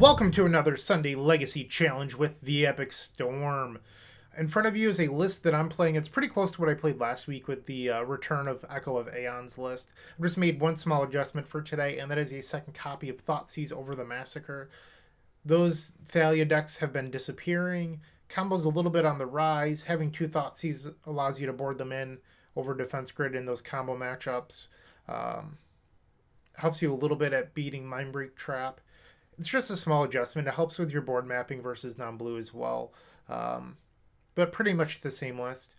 welcome to another Sunday Legacy Challenge with the Epic Storm. In front of you is a list that I'm playing. It's pretty close to what I played last week with the return of Echo of Aeon's list. I've just made one small adjustment for today, and that is a second copy of Thoughtseize Over the Massacre. Those Thalia decks have been disappearing. Combo's a little bit on the rise. Having two Thoughtseize allows you to board them in over defense grid in those combo matchups. Helps you a little bit at beating Mindbreak Trap. It's just a small adjustment. It helps with your board mapping versus non-blue as well. But pretty much the same list.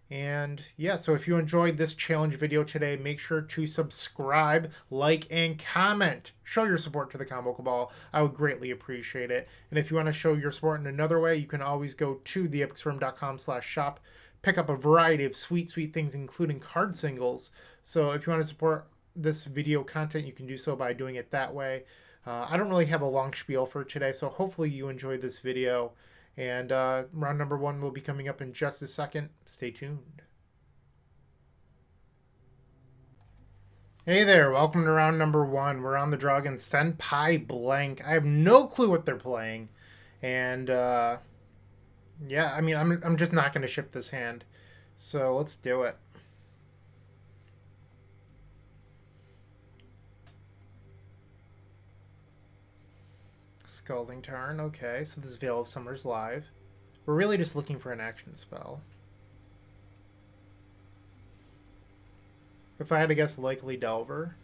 And yeah, so if you enjoyed this challenge video today, make sure to subscribe, like, and comment. Show your support to the Combo Cabal. I would greatly appreciate it. And if you want to show your support in another way, you can always go to theepicstorm.com/shop. Pick up a variety of sweet things, including card singles. So if you want to support this video content, you can do so by doing it that way. I don't really have a long spiel for today, so hopefully you enjoyed this video. And round number 1 will be coming up in just a second. Stay tuned. Hey there, welcome to round number 1. We're on the draw against Senpai Blank. I have no clue what they're playing. And yeah, I mean, I'm just not going to ship this hand. So let's do it. Scalding Tarn, okay, so this Veil of Summer's live. We're really just looking for an action spell. If I had to guess, likely Delver.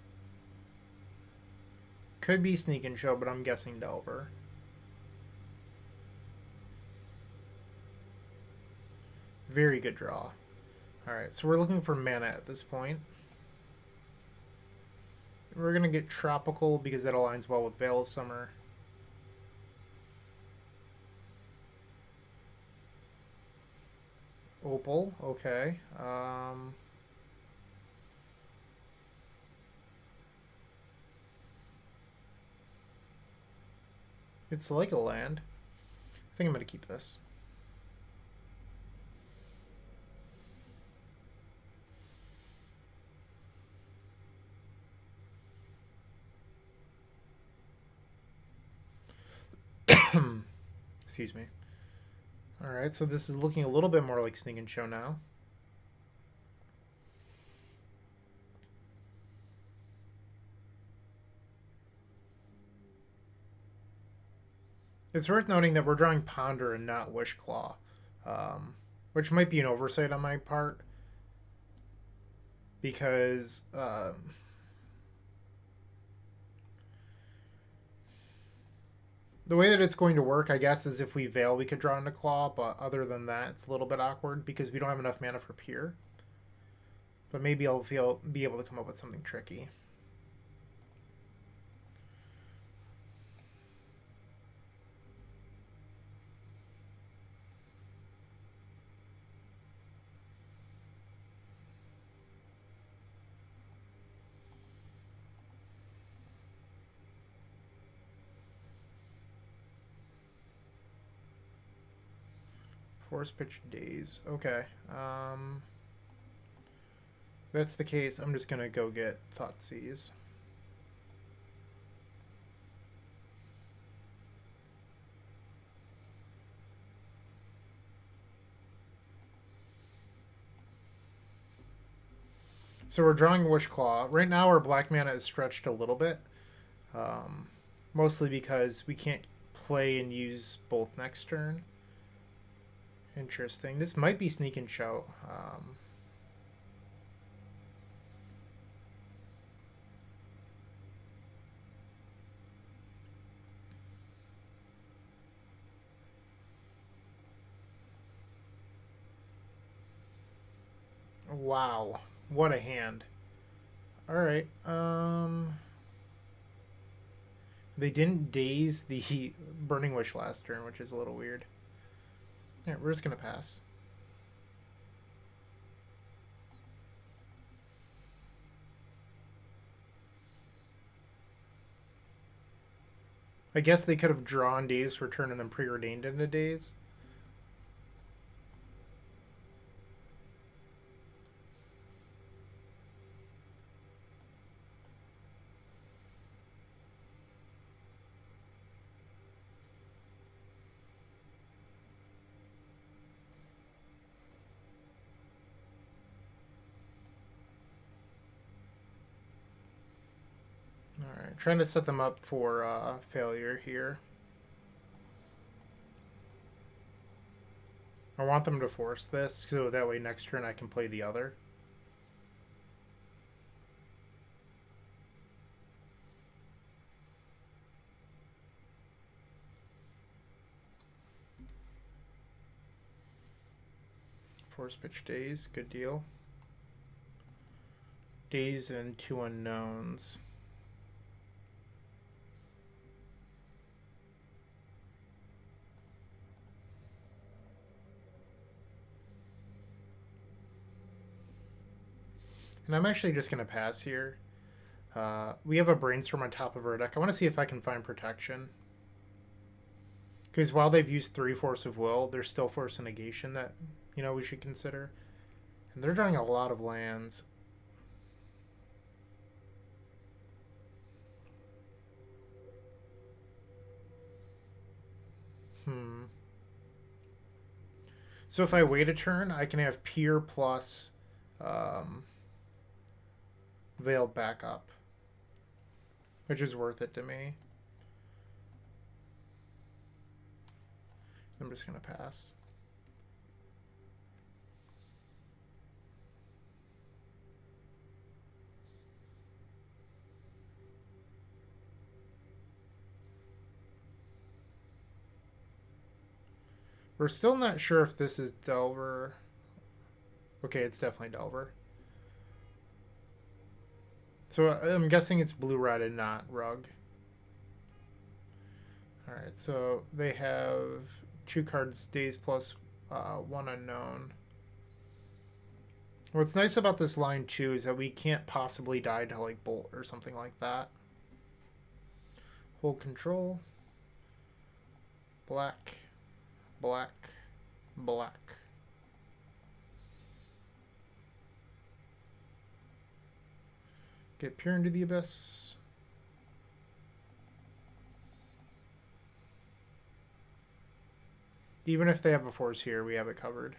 Could be Sneak and Show, but I'm guessing Delver. Very good draw. Alright, so we're looking for mana at this point. We're going to get Tropical because that aligns well with Veil of Summer. Opal, okay. It's like a land. I think I'm going to keep this. Excuse me. Alright, so this is looking a little bit more like Sneak and Show now. It's worth noting that we're drawing Ponder and not Wishclaw, which might be an oversight on my part, because the way that it's going to work, I guess, is if we Veil, we could draw into Claw, but other than that, it's a little bit awkward because we don't have enough mana for Pier. But maybe I'll be able to come up with something tricky. Force Pitch Daze. Okay. If that's the case, I'm just going to go get Thoughtseize. So we're drawing Wishclaw. Right now our black mana is stretched a little bit. Mostly because we can't play and use both next turn. Interesting. This might be Sneak and Show. Wow. What a hand. Alright. They didn't daze the Burning Wish last turn, which is a little weird. Yeah, we're just going to pass. I guess they could have drawn Daze for turn and then preordained into Daze. Trying to set them up for failure here. I want them to force this, so that way next turn I can play the other. Force pitch days, good deal. Days and 2 unknowns. And I'm actually just going to pass here. We have a Brainstorm on top of our deck. I want to see if I can find protection. Because while they've used 3 Force of Will, there's still Force of Negation that, you know, we should consider. And they're drawing a lot of lands. So if I wait a turn, I can have Pier plus Veil back up, which is worth it to me. I'm just going to pass. We're still not sure if this is Delver. Okay, it's definitely Delver. So I'm guessing it's blue-red and not Rug. Alright, so they have 2 cards, days plus 1 unknown. What's nice about this line, too, is that we can't possibly die to, like, Bolt or something like that. Hold control. Black. Black. Black. Get Peer into the Abyss. Even if they have a force here, we have it covered.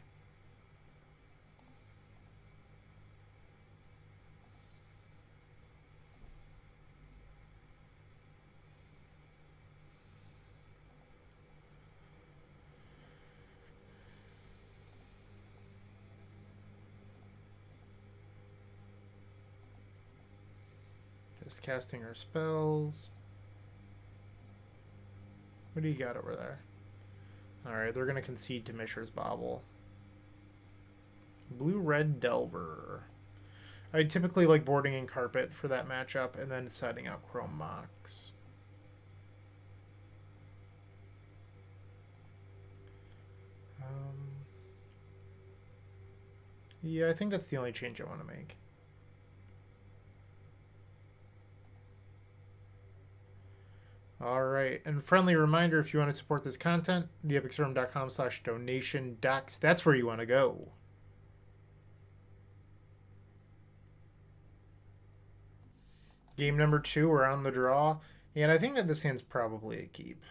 Just casting our spells. What do you got over there? Alright, they're going to concede to Mishra's Bauble. Blue-red Delver. I typically like boarding in Carpet for that matchup and then setting out Chrome Mox. Yeah, I think that's the only change I want to make. Alright, and friendly reminder, if you want to support this content, theepicstorm.com/donation docs, that's where you want to go. Game number 2, we're on the draw, and I think that this hand's probably a keep.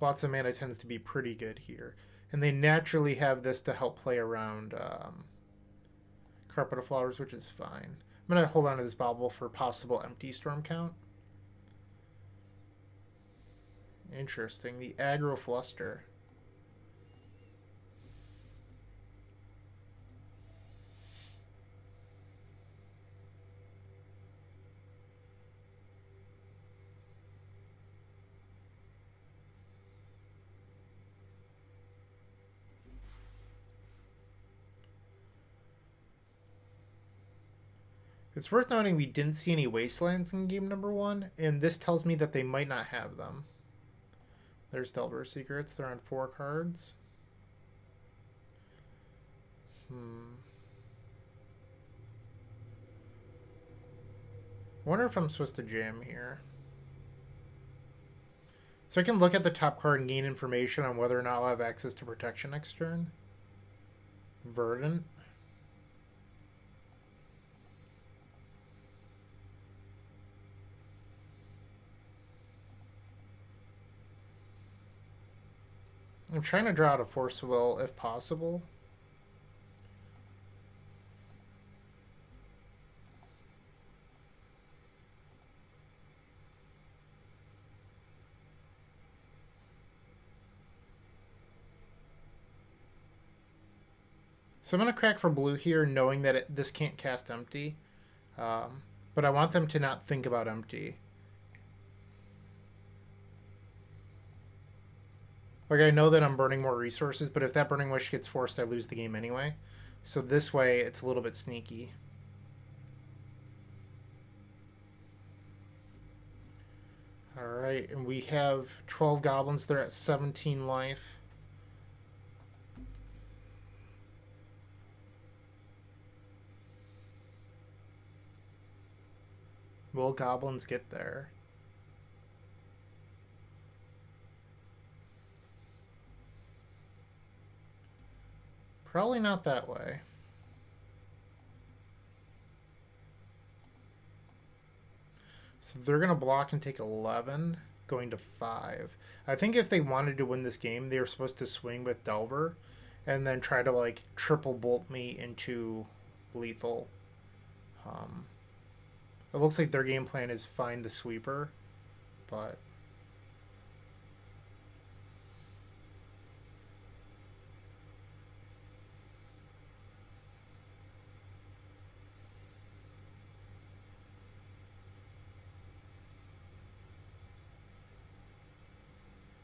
Lots of mana tends to be pretty good here, and they naturally have this to help play around Carpet of Flowers, which is fine. I'm going to hold on to this Bauble for possible empty storm count. Interesting. The Aggro Fluster. It's worth noting we didn't see any Wastelands in game number 1, and this tells me that they might not have them. There's Delver Secrets. They're on 4 cards. Wonder if I'm supposed to jam here. So I can look at the top card and gain information on whether or not I'll have access to protection next turn. Verdant. I'm trying to draw out a Force of Will if possible. So I'm going to crack for blue here, knowing that this can't cast empty. But I want them to not think about empty. Like, I know that I'm burning more resources, but if that Burning Wish gets forced, I lose the game anyway. So this way, it's a little bit sneaky. Alright, and we have 12 goblins. They're at 17 life. Will goblins get there? Probably not that way. So they're going to block and take 11, going to 5. I think if they wanted to win this game, they were supposed to swing with Delver and then try to, like, triple bolt me into lethal. It looks like their game plan is find the sweeper, but...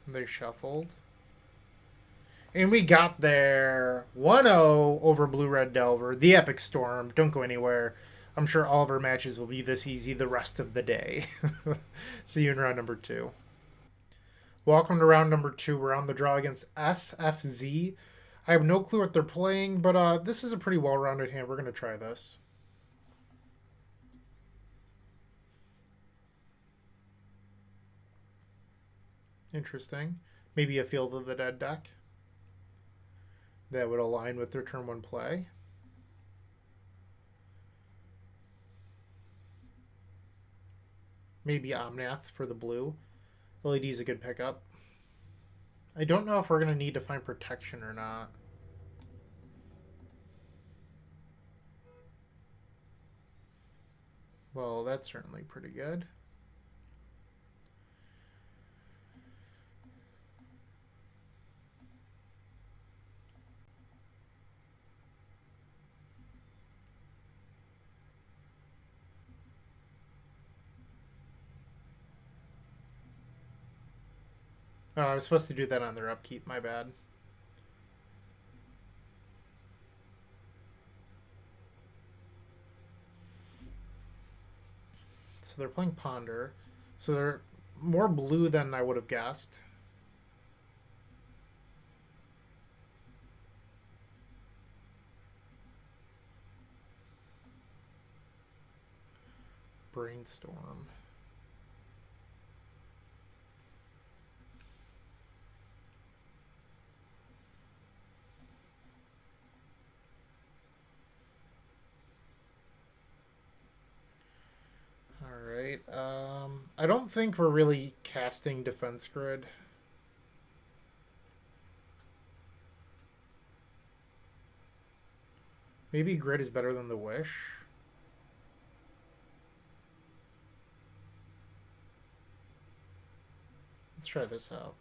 They shuffled. And we got there 1-0 over Blue Red Delver. The Epic Storm. Don't go anywhere. I'm sure all of our matches will be this easy the rest of the day. See you in round number 2. Welcome to round number 2. We're on the draw against SFZ. I have no clue what they're playing, but this is a pretty well-rounded hand. We're going to try this. Interesting. Maybe a Field of the Dead deck that would align with their turn 1 play. Maybe Omnath for the blue. LED is a good pickup. I don't know if we're going to need to find protection or not. Well, that's certainly pretty good. Oh, I was supposed to do that on their upkeep, my bad. So they're playing Ponder. So they're more blue than I would have guessed. Brainstorm. Alright, I don't think we're really casting Defense Grid. Maybe Grid is better than the Wish. Let's try this out.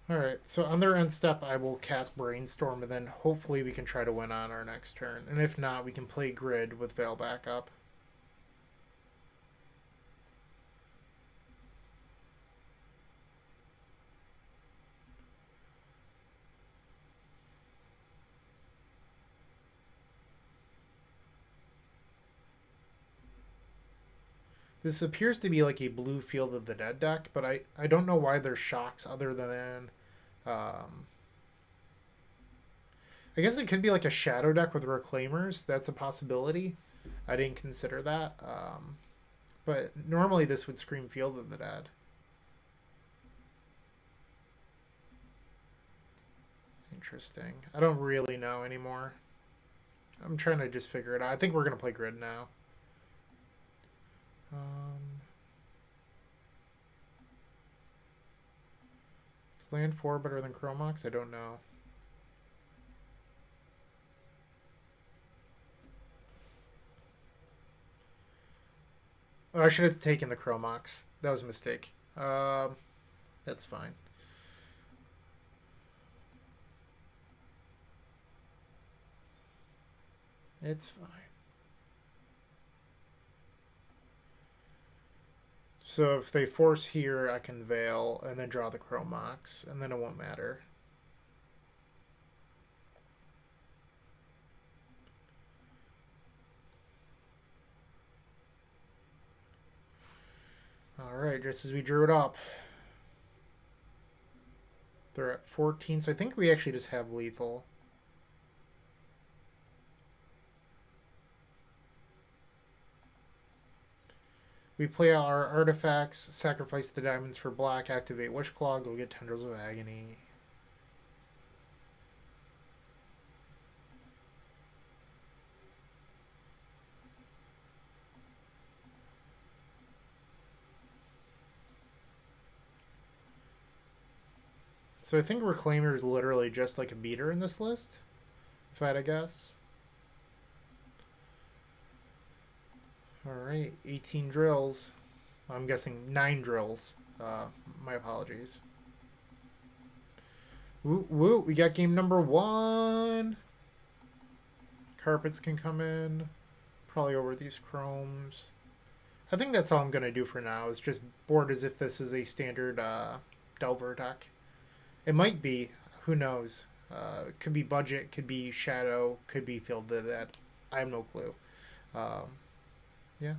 Alright, so on their end step, I will cast Brainstorm, and then hopefully we can try to win on our next turn. And if not, we can play Grid with Veil backup. This appears to be like a blue Field of the Dead deck, but I don't know why there's shocks other than... I guess it could be like a shadow deck with Reclaimers. That's a possibility. I didn't consider that. But normally this would scream Field of the Dead. Interesting. I don't really know anymore. I'm trying to just figure it out. I think we're going to play Grid now. Is land 4 better than Chromox? I don't know. Oh, I should have taken the Chromox. That was a mistake. That's fine. It's fine. So if they force here, I can Veil and then draw the Chrome Mox, and then it won't matter. Alright, just as we drew it up. They're at 14, so I think we actually just have lethal. We play out our artifacts, sacrifice the diamonds for black, activate Wishclaw, go get Tendrils of Agony. So I think Reclaimer is literally just like a beater in this list, if I had to guess. Alright, 18 drills. I'm guessing 9 drills. My apologies. Woo, woo, we got game number 1. Carpets can come in. Probably over these chromes. I think that's all I'm going to do for now. Is just board as if this is a standard Delver deck. It might be. Who knows? Could be budget, could be shadow, could be field to that. I have no clue. Yeah.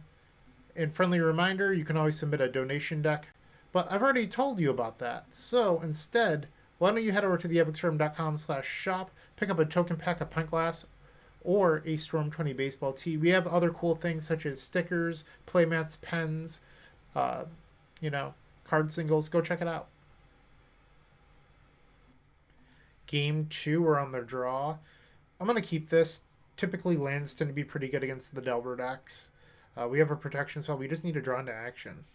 And friendly reminder, you can always submit a donation deck. But I've already told you about that. So instead, why don't you head over to theepicStorm.com/shop, pick up a token pack of pint glass or a Storm 20 baseball tee. We have other cool things such as stickers, playmats, pens, card singles. Go check it out. Game 2, we're on the draw. I'm going to keep this. Typically, lands tend to be pretty good against the Delver decks. We have a protection spell. We just need to draw into action.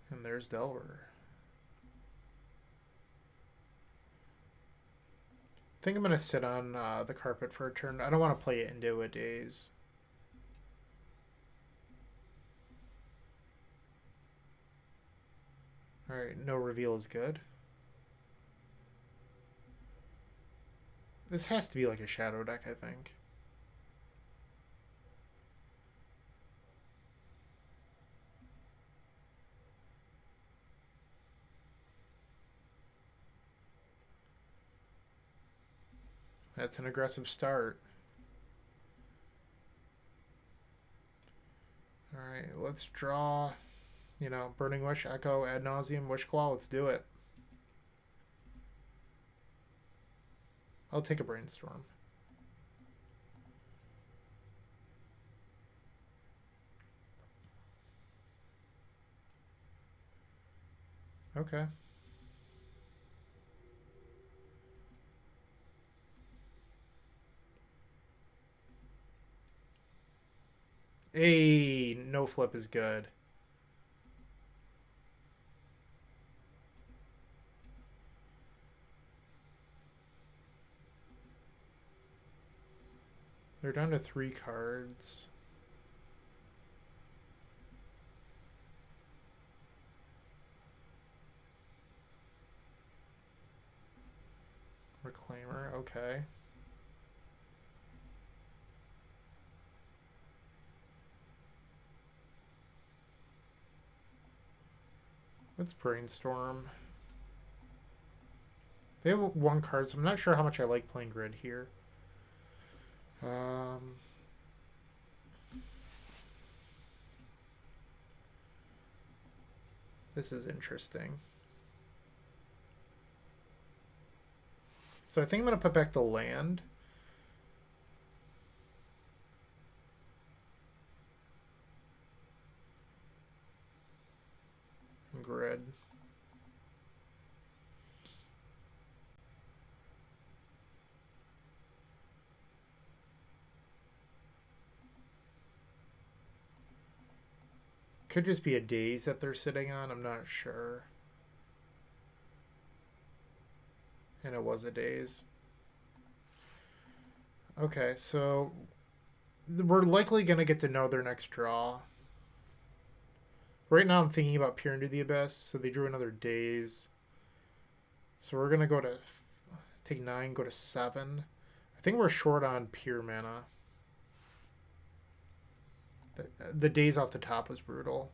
And there's Delver. I think I'm going to sit on the carpet for a turn. I don't want to play it into a daze. Alright, no reveal is good. This has to be like a shadow deck, I think. That's an aggressive start. Alright, let's draw, Burning Wish, Echo, Ad Nauseam, Wishclaw. Let's do it. I'll take a Brainstorm. Okay. Hey, no flip is good. They're down to 3 cards. Reclaimer, okay. Let's Brainstorm. They have 1 card, so I'm not sure how much I like playing grid here. This is interesting. So I think I'm going to put back the land. Grid. Could just be a daze that they're sitting on, I'm not sure. And it was a daze. Okay, so we're likely going to get to know their next draw. Right now I'm thinking about Peer into the Abyss, so they drew another daze. So we're gonna go to take 9, go to 7. I think we're short on pure mana. The days off the top was brutal.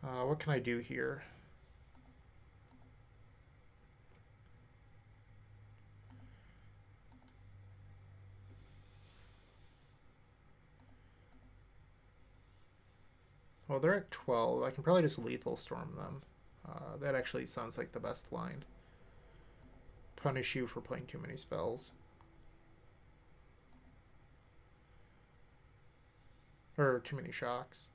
What can I do here? Well, they're at 12. I can probably just lethal storm them. That actually sounds like the best line. Punish you for playing too many spells. Or too many shocks.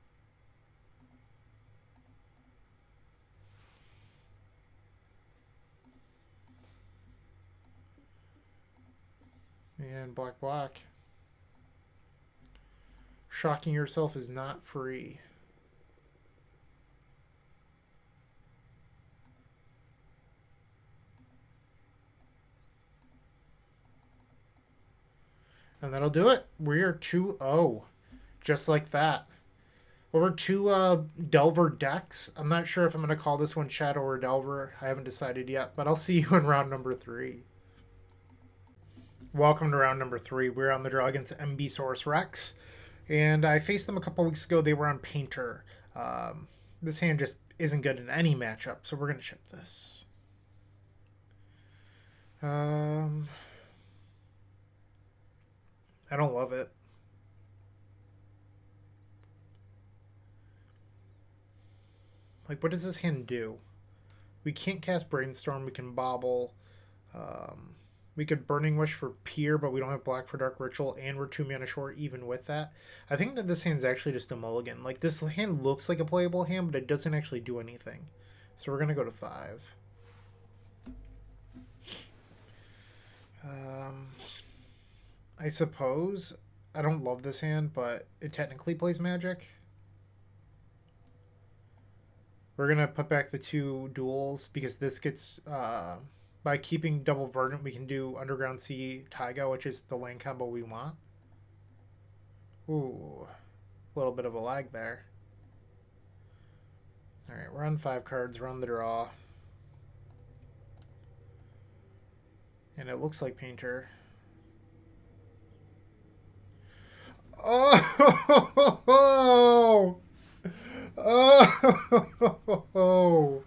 And black. Shocking yourself is not free. And that'll do it. We are 2-0. Just like that. Over 2 Delver decks. I'm not sure if I'm going to call this one Shadow or Delver. I haven't decided yet. But I'll see you in round number 3. Welcome to round number 3. We're on the draw against MB Source Rex. And I faced them a couple weeks ago. They were on Painter. This hand just isn't good in any matchup. So we're going to chip this. I don't love it. Like, what does this hand do? We can't cast Brainstorm. We can Bauble. We could Burning Wish for Pier, but we don't have black for Dark Ritual, and we're 2 mana short even with that. I think that this hand's actually just a mulligan. Like, this hand looks like a playable hand, but it doesn't actually do anything. So we're going to go to 5. I suppose I don't love this hand, but it technically plays Magic. We're going to put back the 2 duels because this gets... by keeping Double Verdant, we can do Underground Sea Taiga, which is the land combo we want. Ooh. A little bit of a lag there. Alright, we're on 5 cards. We're on the draw. And it looks like Painter. Oh! Oh!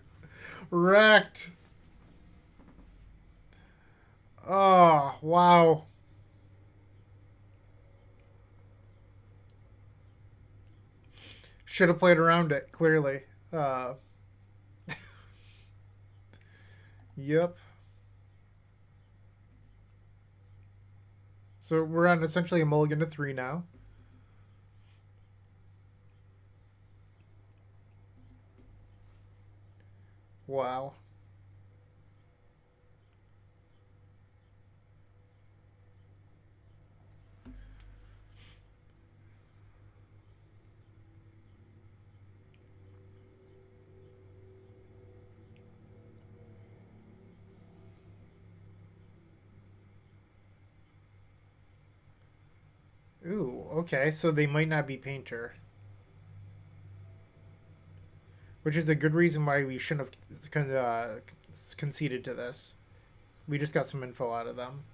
Wrecked! Oh, wow. Should have played around it, clearly. Yep. So we're on essentially a mulligan to 3 now. Wow. Ooh, okay, so they might not be Painter. Which is a good reason why we shouldn't have conceded to this. We just got some info out of them.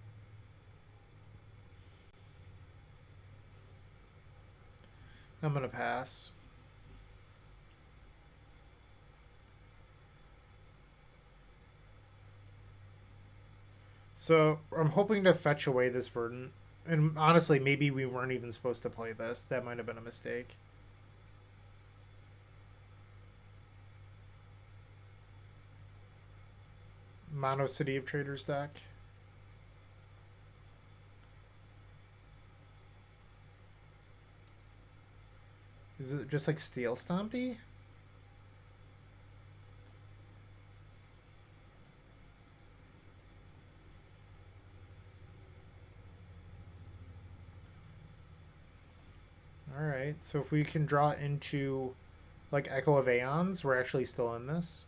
I'm going to pass. So I'm hoping to fetch away this Verdant. And honestly, maybe we weren't even supposed to play this. That might have been a mistake. Mono City of Traders deck. Is it just like Steel Stompy? Alright, so if we can draw into like Echo of Aeons, we're actually still in this.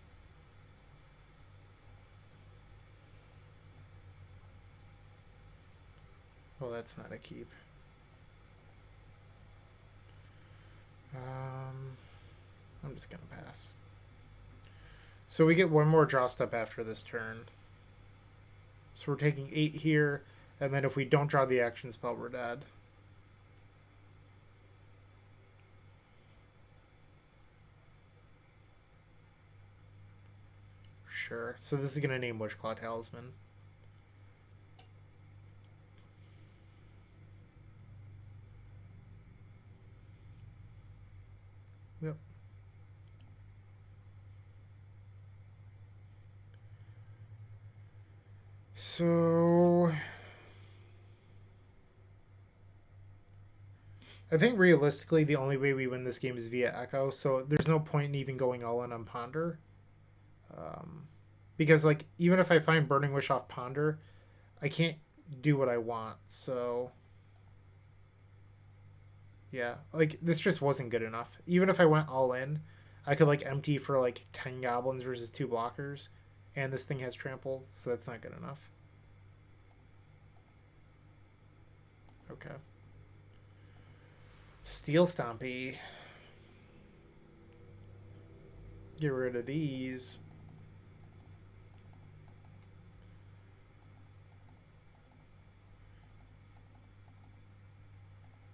Well, that's not a keep. I'm just gonna pass. So we get one more draw step after this turn. So we're taking 8 here, and then if we don't draw the action spell, we're dead. Sure. So this is going to name Witchclaw Talisman. Yep. So I think realistically the only way we win this game is via Echo, so there's no point in even going all in on Ponder. Because like even if I find Burning Wish off Ponder, I can't do what I want, so yeah, like this just wasn't good enough. Even if I went all in, I could like empty for like 10 goblins versus 2 blockers, and this thing has trample, so that's not good enough. Okay. Steel Stompy. Get rid of these.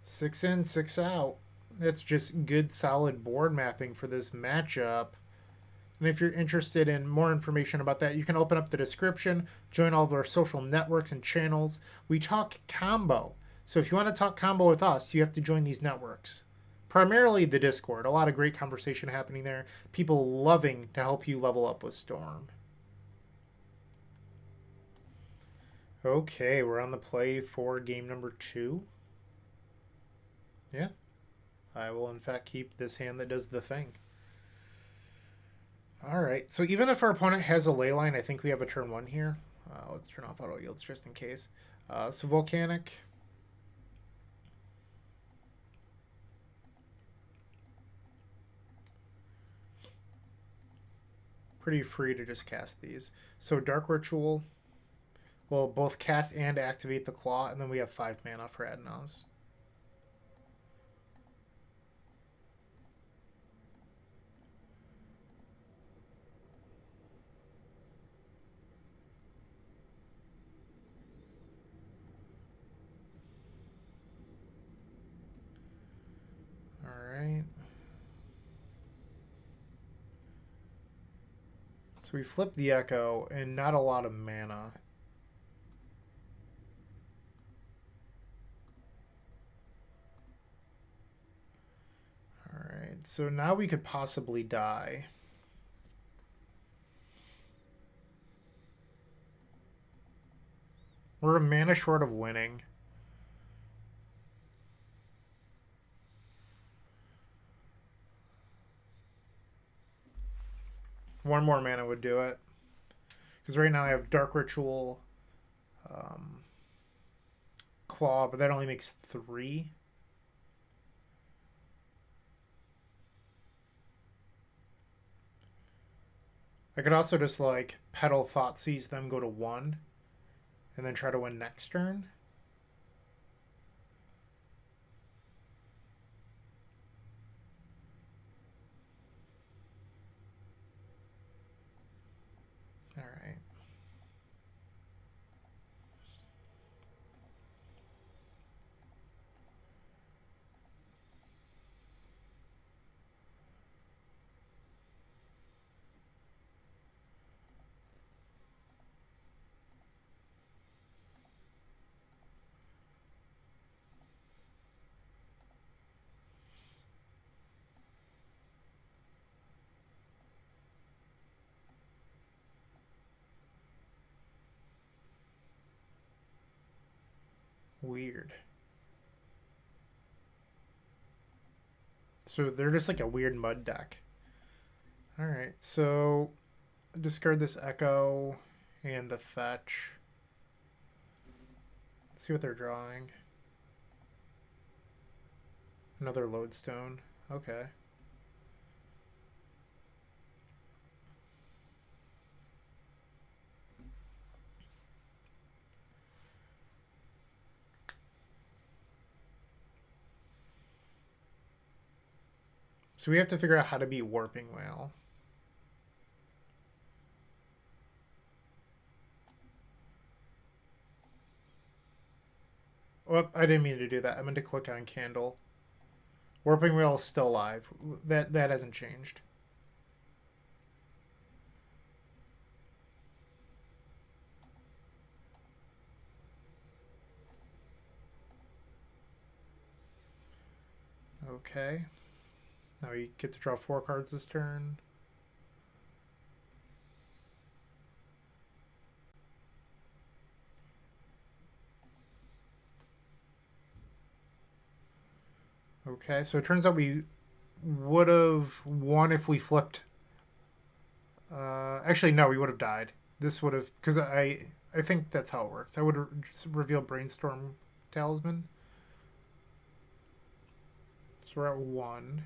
Six in, 6 out. That's just good, solid board mapping for this matchup. And if you're interested in more information about that, you can open up the description, join all of our social networks and channels. We talk combo. So if you want to talk combo with us, you have to join these networks. Primarily the Discord. A lot of great conversation happening there. People loving to help you level up with Storm. Okay, we're on the play for game number 2. Yeah, I will in fact keep this hand that does the thing. Alright, so even if our opponent has a ley line, I think we have a turn 1 here. Let's turn off auto yields just in case. So Volcanic. Pretty free to just cast these. So Dark Ritual will both cast and activate the Claw, and then we have 5 mana for Ad Nauseam. Alright. So we flip the Echo, and not a lot of mana. Alright, so now we could possibly die. We're a mana short of winning. One more mana would do it. Because right now I have Dark Ritual, Claw, but that only makes 3. I could also just like Petal Thoughtseize them, go to 1, and then try to win next turn. Alright. Weird. So they're just like a weird mud deck. Alright, so discard this Echo and the Fetch. Let's see what they're drawing. Another Lodestone. Okay. So we have to figure out how to beat Warping Whale. Oh, I didn't mean to do that. I meant to click on candle. Warping wheel is still live. That hasn't changed. Okay. Now you get to draw 4 cards this turn. Okay, so it turns out we would have won if we flipped. Actually, no, we would have died. This would have, because I think that's how it works. I would reveal Brainstorm Talisman. So we're at 1.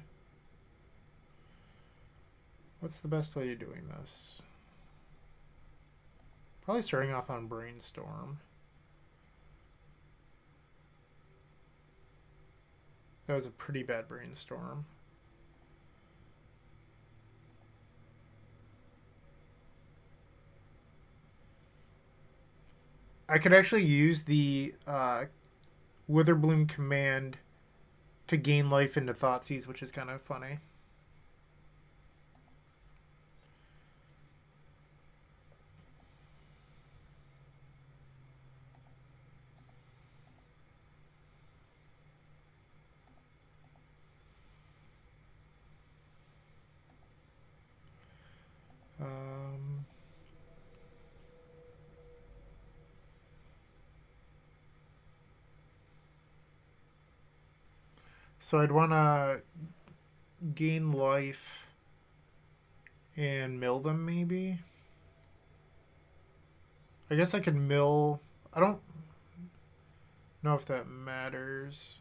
What's the best way of doing this? Probably starting off on Brainstorm. That was a pretty bad Brainstorm. I could actually use the Witherbloom command to gain life into Thoughtseize, which is kind of funny. Um, so I'd want to gain life and mill them, maybe. I guess I could mill. I don't know if that matters.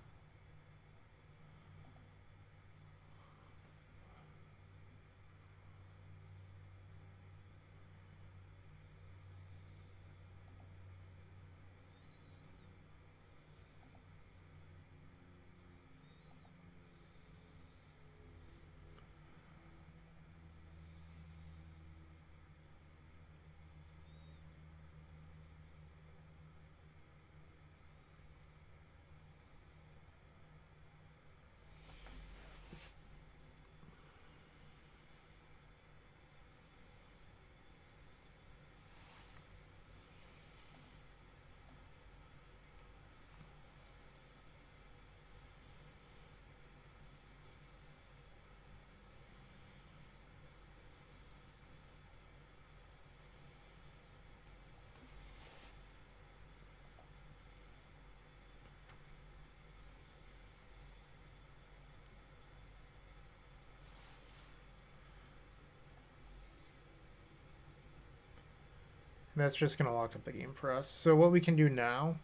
And that's just going to lock up the game for us. So what we can do now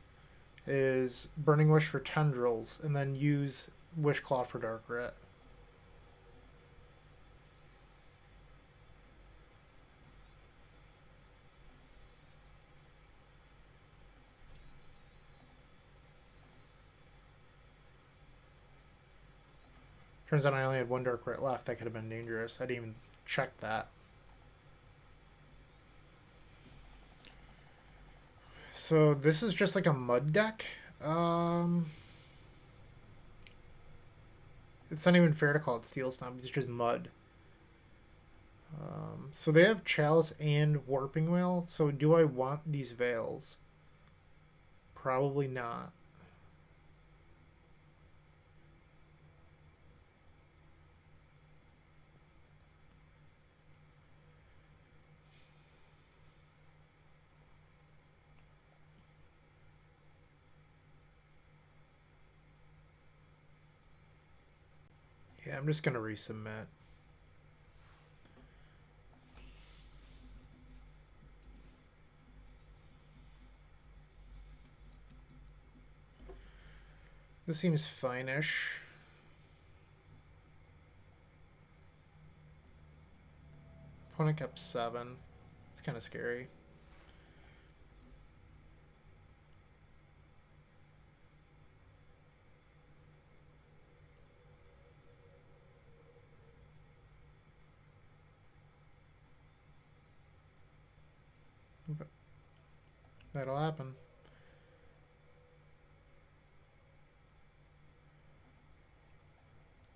is Burning Wish for Tendrils, and then use Wish Claw for Dark Ret. Turns out I only had 1 Dark Ret left. That could have been dangerous. I didn't even check that. So this is just like a mud deck. It's not even fair to call it Steel Stomp. It's just mud. So they have Chalice and Warping Whale. So do I want these Veils? Probably not. Yeah, I'm just going to resubmit. This seems fine-ish. Opponent kept 7. It's kind of scary. But that'll happen.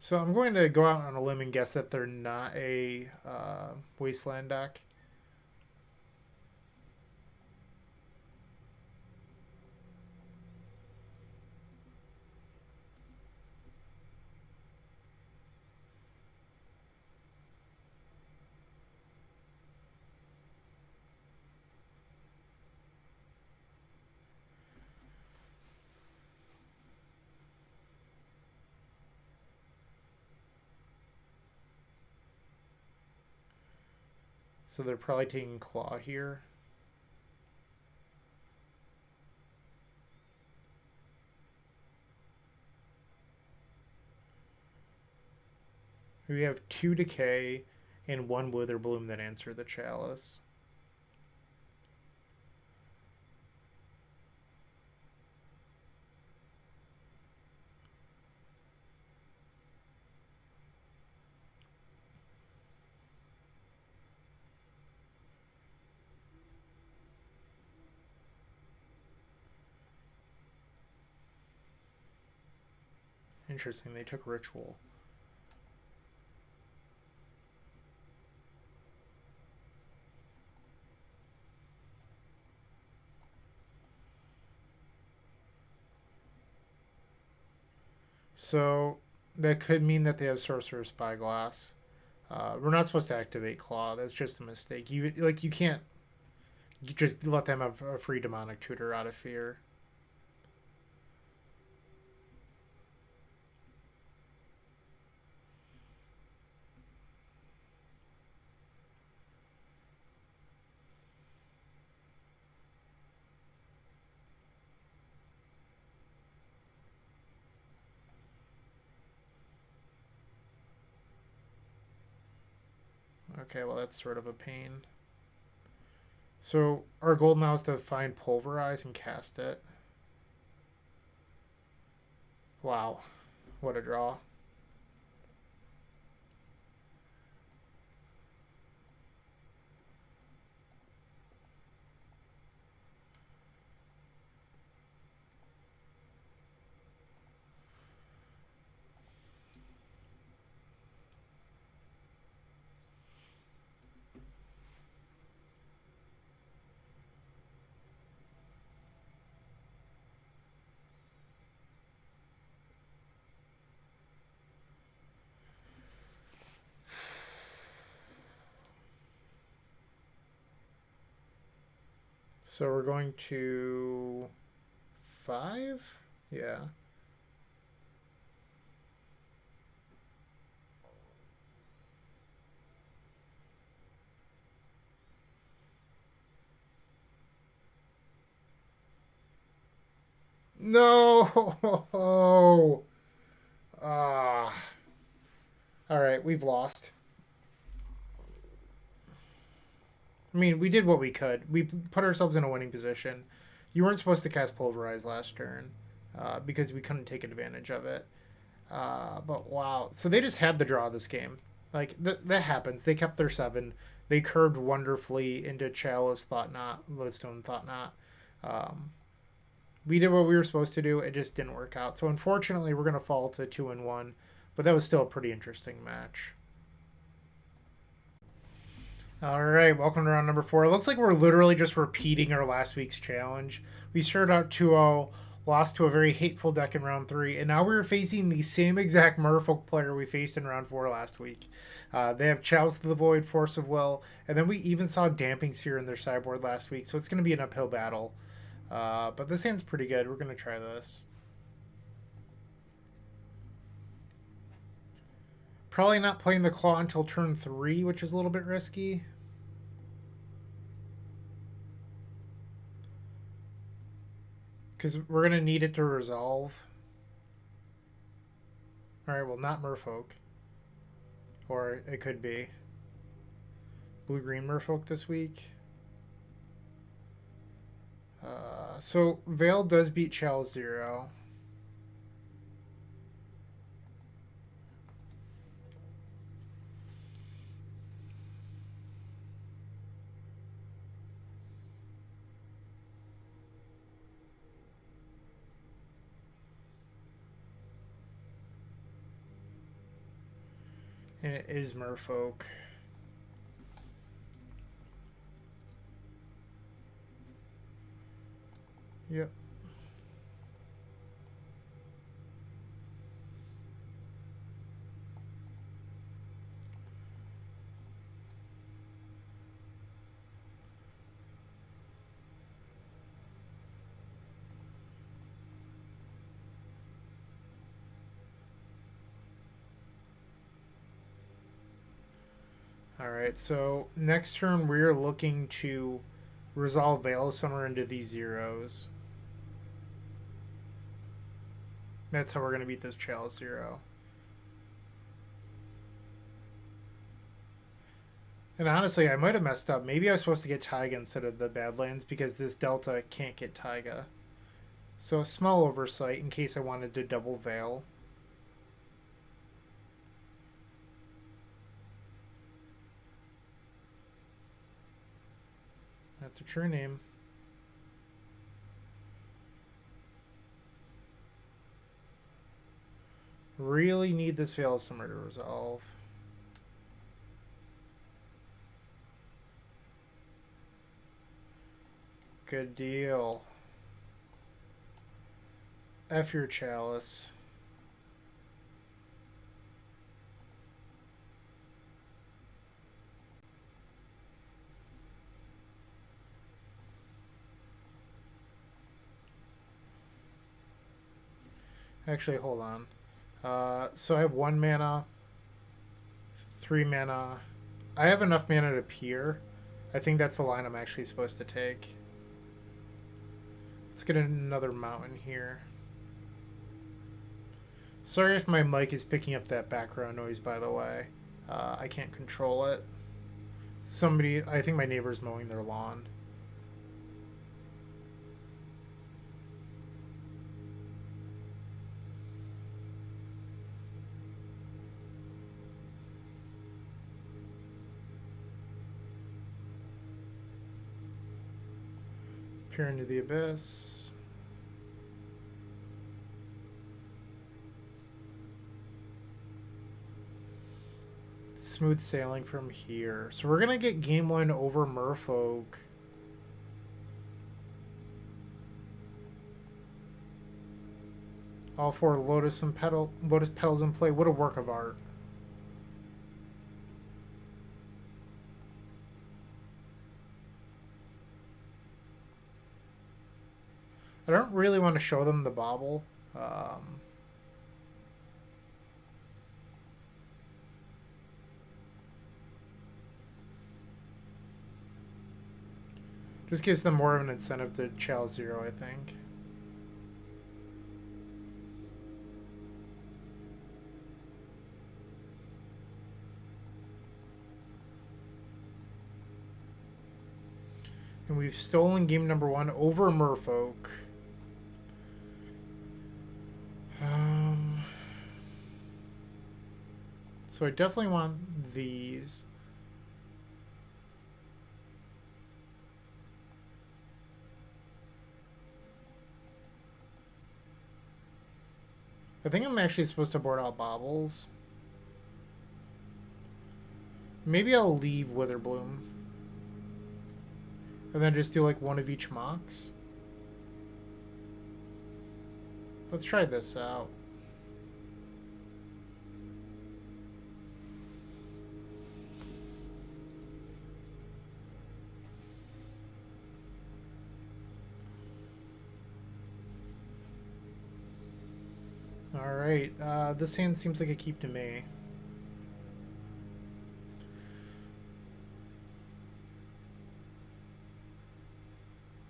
So I'm going to go out on a limb and guess that they're not a wasteland deck. So they're probably taking Claw here. We have 2 Decay and 1 Witherbloom that answer the Chalice. Interesting, they took Ritual. So that could mean that they have Sorcerer's Spyglass. We're not supposed to activate Claw. That's just a mistake. You can't just let them have a free demonic tutor out of fear. Okay, well that's sort of a pain. So our goal now is to find Pulverize and cast it. Wow, what a draw. So we're going to 5? Yeah. No! Ah. All right, we've lost. I mean, we did what we could. We put ourselves in a winning position. You weren't supposed to cast Pulverize last turn because we couldn't take advantage of it. But wow. So they just had the draw this game. Like, that happens. They kept their 7. They curved wonderfully into Chalice, Thought Knot, Lodestone, Thought Knot. We did what we were supposed to do. It just didn't work out. So unfortunately, we're going to fall to 2-1. But that was still a pretty interesting match. All right, welcome to round number 4. It looks like we're literally just repeating our last week's challenge. We started out 2-0, lost to a very hateful deck in round 3, and now we're facing the same exact Merfolk player we faced in round 4 last week. They have Chalice of the Void, Force of Will, and then we even saw Damping Sphere in their sideboard last week, so it's going to be an uphill battle. But this hand's pretty good. We're going to try this. Probably not playing the Claw until turn 3, which is a little bit risky. Because we're going to need it to resolve. Alright, well, not Merfolk. Or it could be. Blue-green Merfolk this week. So, Veil does beat Chalice 0. And it is merfolk. Yep. Alright, so next turn we're looking to resolve Veil Summer into these zeros. That's how we're going to beat this Chalice Zero. And honestly, I might have messed up. Maybe I was supposed to get Taiga instead of the Badlands because this Delta can't get Taiga. So a small oversight in case I wanted to double Veil. That's a true name. Really need this Veil Summer to resolve. Good deal. F your Chalice. Actually, hold on. So I have 1 mana, 3 mana. I have enough mana to peer. I think that's the line I'm actually supposed to take. Let's get another mountain here. Sorry if my mic is picking up that background noise, by the way. I can't control it. Somebody, I think my neighbor's mowing their lawn. Peer into the abyss. Smooth sailing from here. So we're gonna get game 1 over Merfolk. All 4 lotus petals in play. What a work of art. I don't really want to show them the Bauble. Just gives them more of an incentive to Chalice Zero, I think. And we've stolen game number 1 over Merfolk. So I definitely want these. I think I'm actually supposed to board out Baubles. Maybe I'll leave Witherbloom. And then just do like 1 of each Mox. Let's try this out. Alright, this hand seems like a keep to me.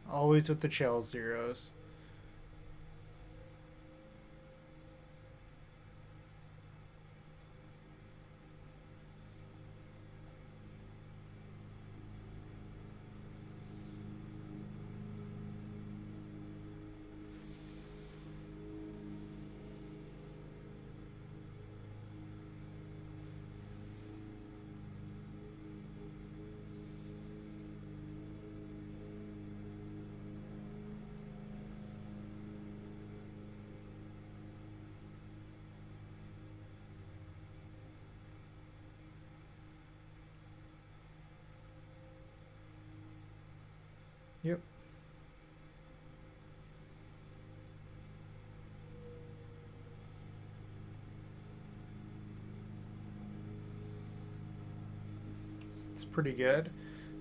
Always with the Chalice Zeros. Yep. It's pretty good.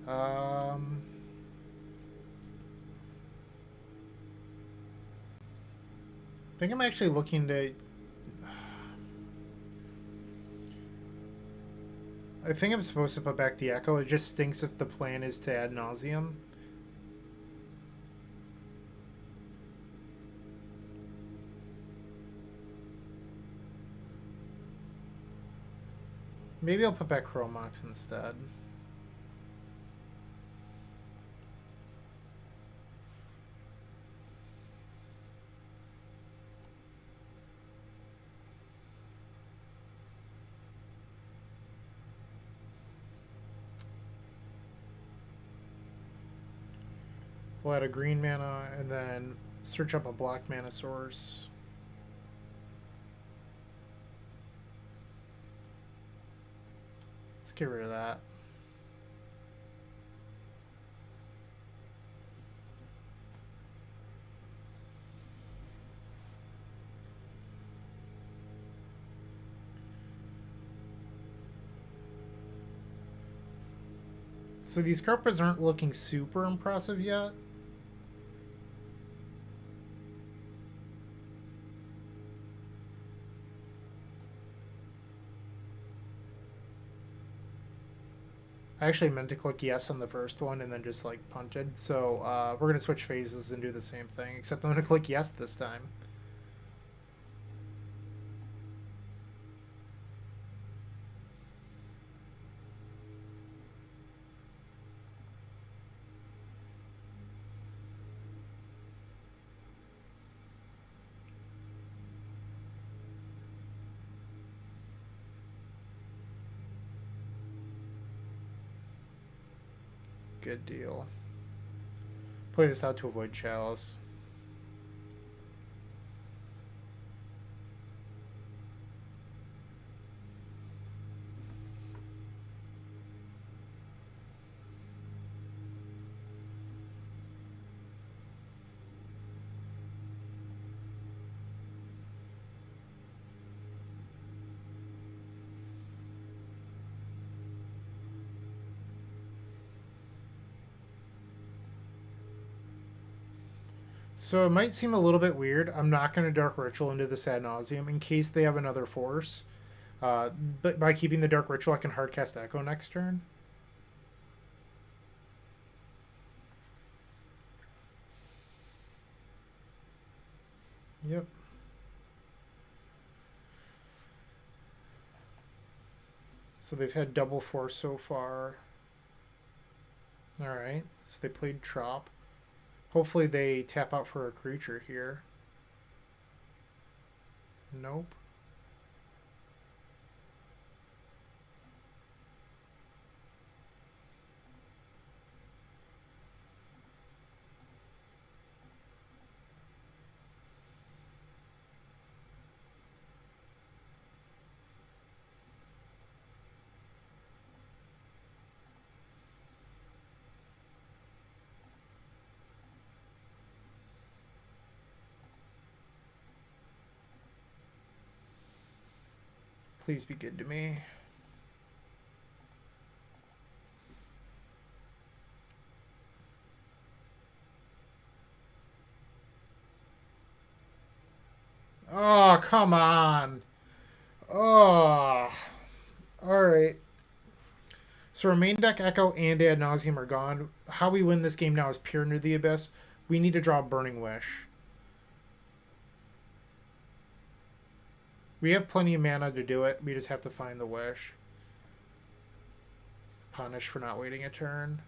I think I'm actually looking to. I think I'm supposed to put back the Echo. It just stinks if the plan is to Ad Nauseam. Maybe I'll put back Chromox instead. We'll add a green mana and then search up a black mana source. Let's get rid of that. So these carpets aren't looking super impressive yet. I actually meant to click yes on the first one and then just like punted. So we're going to switch phases and do the same thing, except I'm going to click yes this time. Good deal. Play this out to avoid Chalice. So it might seem a little bit weird. I'm not going to Dark Ritual into this Ad Nauseam in case they have another force. But by keeping the Dark Ritual, I can hardcast Echo next turn. Yep. So they've had double force so far. Alright, so they played Trop. Hopefully they tap out for a creature here. Nope. Please be good to me. Oh, come on. Oh. Alright. So our main deck Echo and Ad Nauseam are gone. How we win this game now is Peer into the Abyss. We need to draw Burning Wish. We have plenty of mana to do it. We just have to find the wish. Punish for not waiting a turn.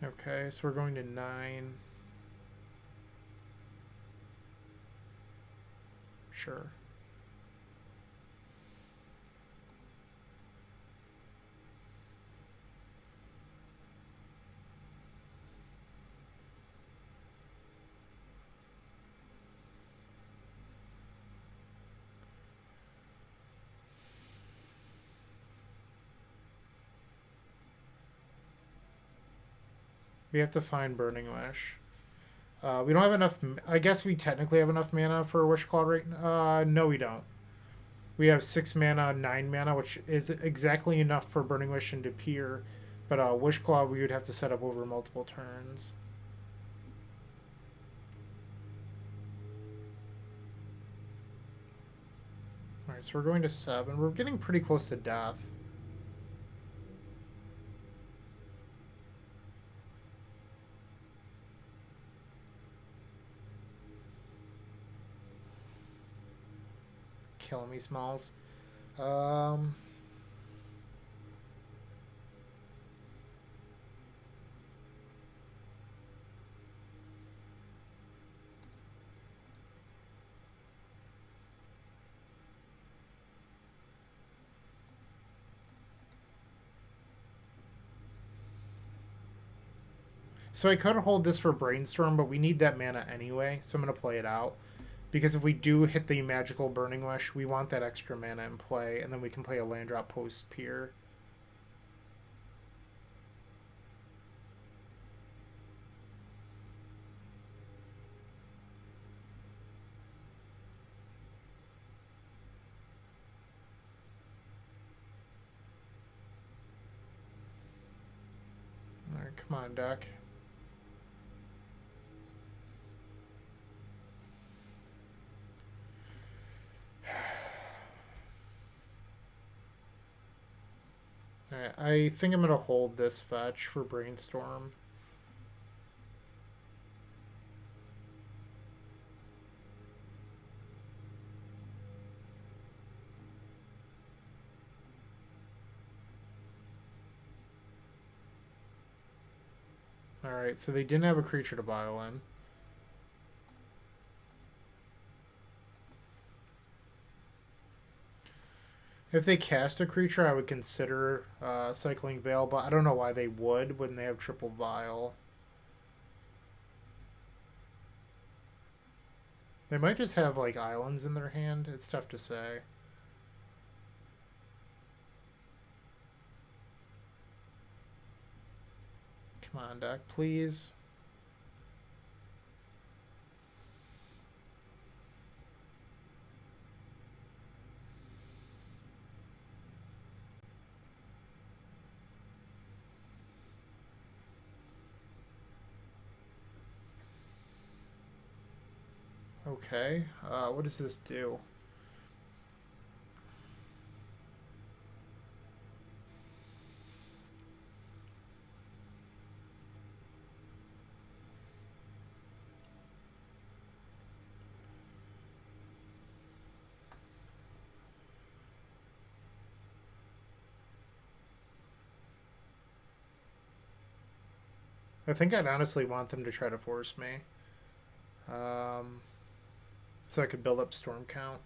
Okay, so we're going to 9. Sure. We have to find Burning Wish. We don't have enough. I guess we technically have enough mana for Wish Claw right now. No, we don't. We have 6 mana, 9 mana, which is exactly enough for Burning Wish into Pier. But Wish Claw we would have to set up over multiple turns. Alright, so we're going to 7. We're getting pretty close to death. Kill me, Smalls. So I could hold this for Brainstorm, but we need that mana anyway, so I'm going to play it out. Because if we do hit the magical Burning Wish, we want that extra mana in play, and then we can play a land drop post Pier. Alright, come on, deck. Alright, I think I'm going to hold this fetch for Brainstorm. Alright, so they didn't have a creature to violin. If they cast a creature, I would consider cycling Veil, but I don't know why they would when they have triple Vial. They might just have, like, islands in their hand. It's tough to say. Come on, deck, please. Okay, what does this do? I think I'd honestly want them to try to force me. So I could build up storm count.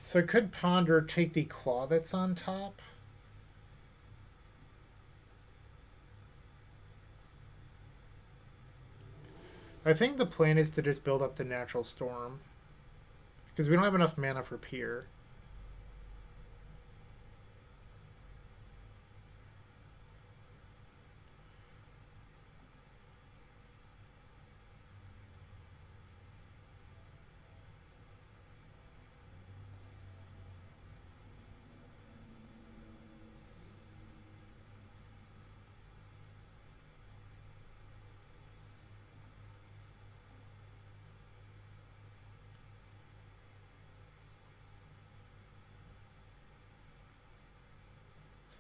So I could ponder, take the claw that's on top. I think the plan is to just build up the natural storm. Because we don't have enough mana for Pier.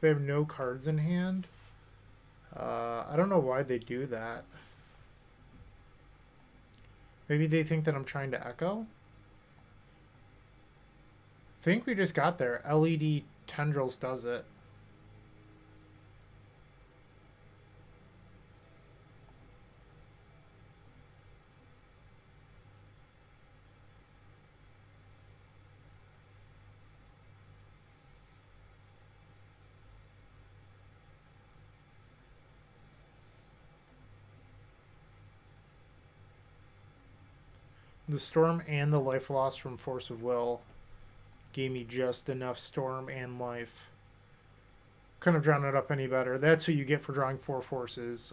They have no cards in hand. I don't know why they do that. Maybe they think that I'm trying to echo? I think we just got there. LED Tendrils does it. The storm and the life loss from force of will gave me just enough storm and life. Couldn't have drawn it up any better. That's what you get for drawing 4 forces.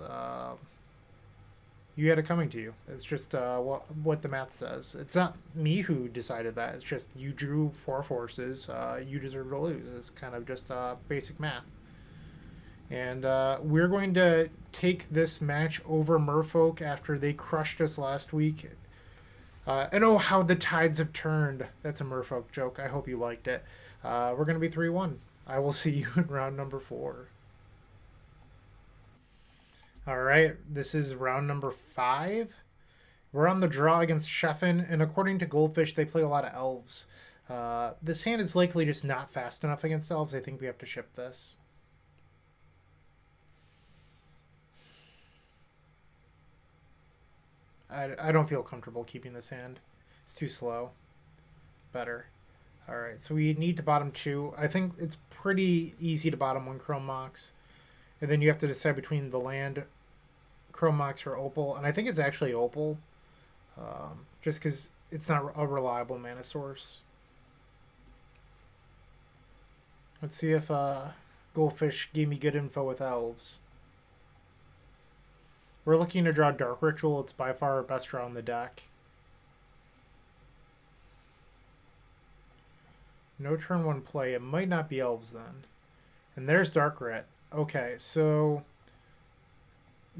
You had it coming to you. It's just what the math says. It's not me who decided that. It's just you drew 4 forces. You deserve to lose. It's kind of just basic math. And we're going to take this match over Merfolk after they crushed us last week. And oh, how the tides have turned. That's a Merfolk joke. I hope you liked it. We're going to be 3-1. I will see you in round number 4. All right, this is round number 5. We're on the draw against Sheffin, and according to Goldfish, they play a lot of elves. This hand is likely just not fast enough against elves. I think we have to ship this. I don't feel comfortable keeping this hand. It's too slow. Better. All right, so we need to bottom 2. I think it's pretty easy to bottom 1 Chrome Mox. And then you have to decide between the land, Chrome Mox, or Opal. And I think it's actually Opal. Just because it's not a reliable mana source. Let's see if Goldfish gave me good info with elves. We're looking to draw Dark Ritual. It's by far our best draw on the deck. No turn 1 play. It might not be elves then. And there's Dark Rit. Okay, so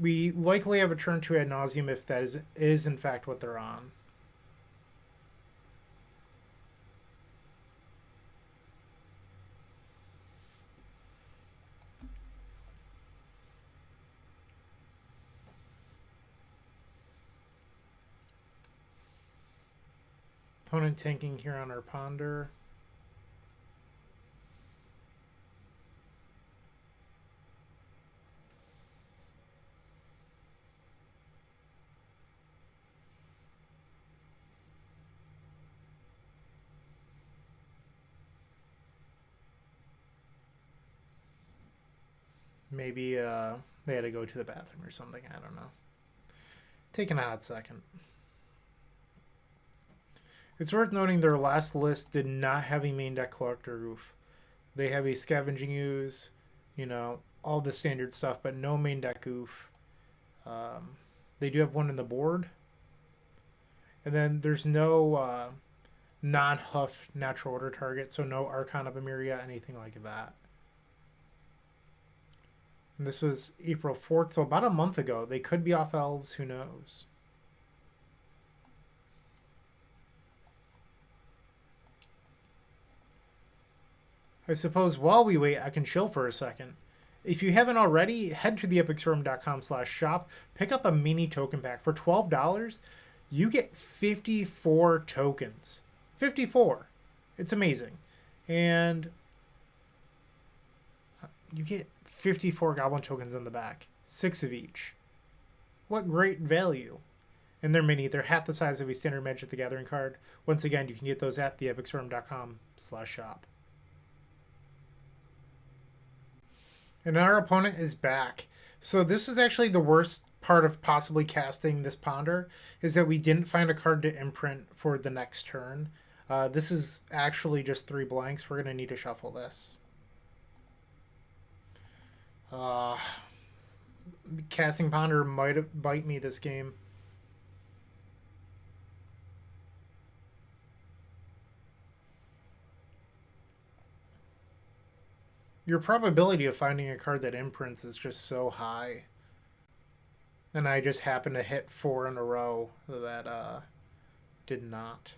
we likely have a turn 2 Ad Nauseam if that is in fact what they're on. Opponent tanking here on our Ponder. Maybe they had to go to the bathroom or something. I don't know. Taking a hot second. It's worth noting their last list did not have a main deck collector roof. They have a scavenging ooze, you know, all the standard stuff, but no main deck oof. They do have one in the board. And then there's no non-huff natural order target, so no Archon of Emeria, anything like that. And this was April 4th, so about a month ago. They could be off elves, who knows? I suppose while we wait, I can chill for a second. If you haven't already, head to theepicstorm.com/shop, pick up a mini token pack. For $12, you get 54 tokens. 54. It's amazing. And you get 54 goblin tokens in the back. 6 of each. What great value. And they're mini. They're half the size of a standard Magic the Gathering card. Once again, you can get those at theepicstorm.com/shop. And our opponent is back. So this is actually the worst part of possibly casting this Ponder, is that we didn't find a card to imprint for the next turn. This is actually just 3 blanks. We're going to need to shuffle this. Casting Ponder might bite me this game. Your probability of finding a card that imprints is just so high. And I just happened to hit 4 in a row that did not.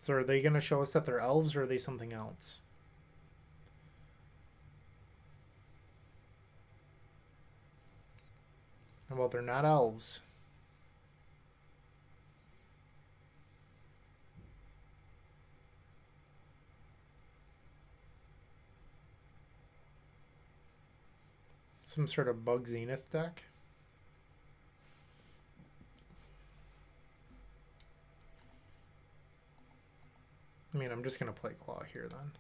So are they going to show us that they're elves, or are they something else? Well, they're not elves. Some sort of Bug Zenith deck. mean, I'm just going to play Claw here then.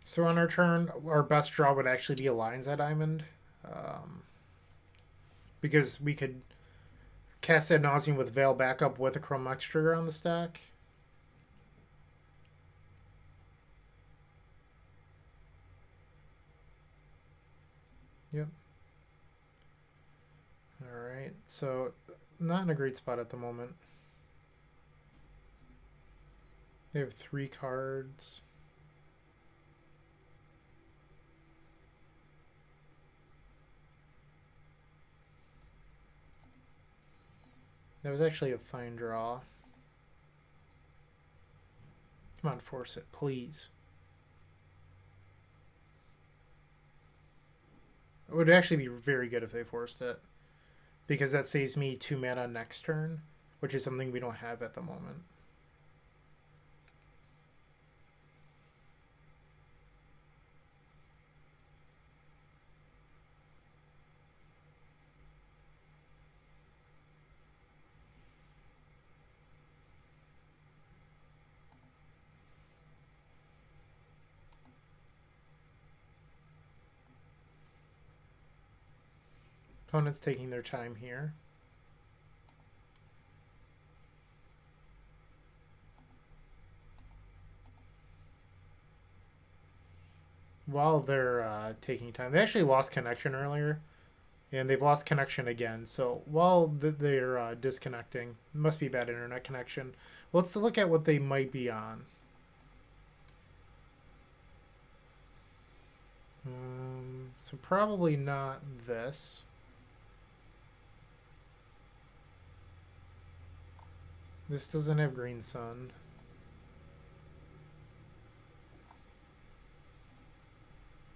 So on our turn, our best draw would actually be a Lion's Eye Diamond. Because we could cast Ad Nauseam with Veil backup with a Chrome X trigger on the stack. Yep. Alright, so not in a great spot at the moment. They have 3 cards. That was actually a fine draw. Come on, force it, please. It would actually be very good if they forced it, because that saves me 2 mana next turn, which is something we don't have at the moment. Opponent's taking their time here. While they're taking time, they actually lost connection earlier, and they've lost connection again. So while they're disconnecting, must be bad internet connection. Let's look at what they might be on. So probably not this. This doesn't have Green Sun.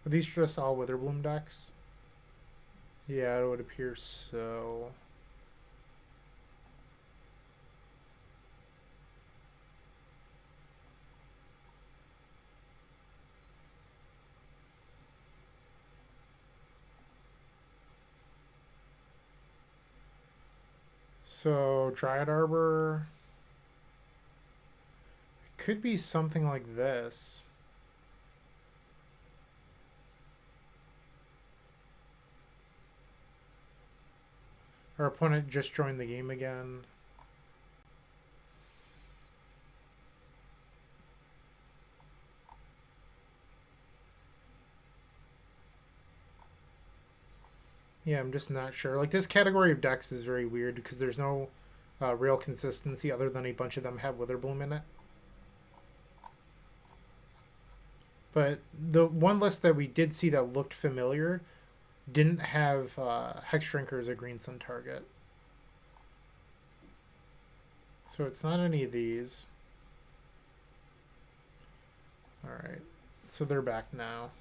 Are these just all Witherbloom decks? Yeah, it would appear so. So, Dryad Arbor could be something like this. Our opponent just joined the game again. Yeah, I'm just not sure. Like, this category of decks is very weird because there's no real consistency other than a bunch of them have Witherbloom in it. But the one list that we did see that looked familiar didn't have Hexdrinker as a Green Sun target. So it's not any of these. Alright, so they're back now.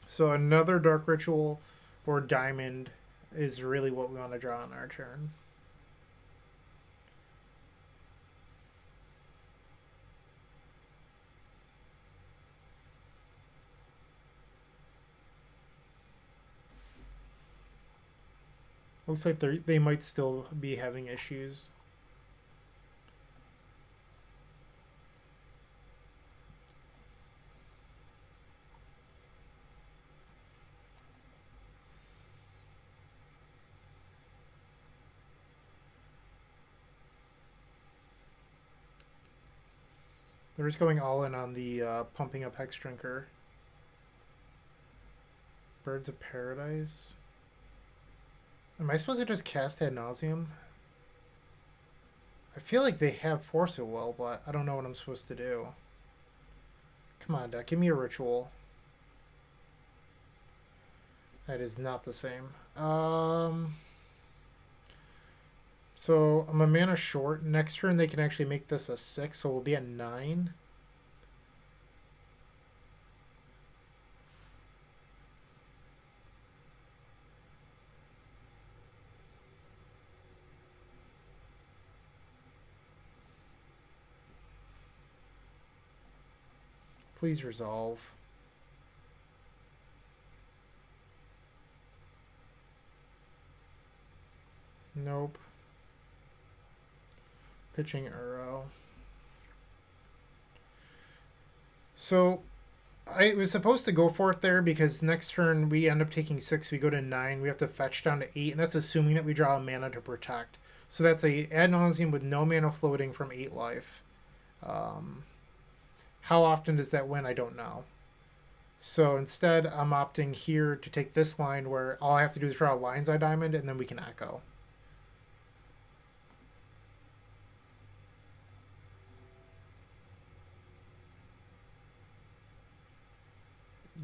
So another Dark Ritual or Diamond is really what we want to draw on our turn. Looks like they might still be having issues. They're just going all in on the pumping up Hexdrinker. Birds of Paradise. Am I supposed to just cast Ad Nauseam? I feel like they have Force It Well, but I don't know what I'm supposed to do. Come on, deck. Give me a ritual. That is not the same. So I'm a mana short. Next turn they can actually make this a 6, so we'll be at 9. Please resolve. Nope. Pitching arrow. So I was supposed to go for it there because next turn we end up taking 6, we go to 9, we have to fetch down to 8, and that's assuming that we draw a mana to protect. So that's a Ad Nauseam with no mana floating from 8 life. How often does that win? I don't know. So instead, I'm opting here to take this line where all I have to do is draw a Lion's Eye Diamond, and then we can echo.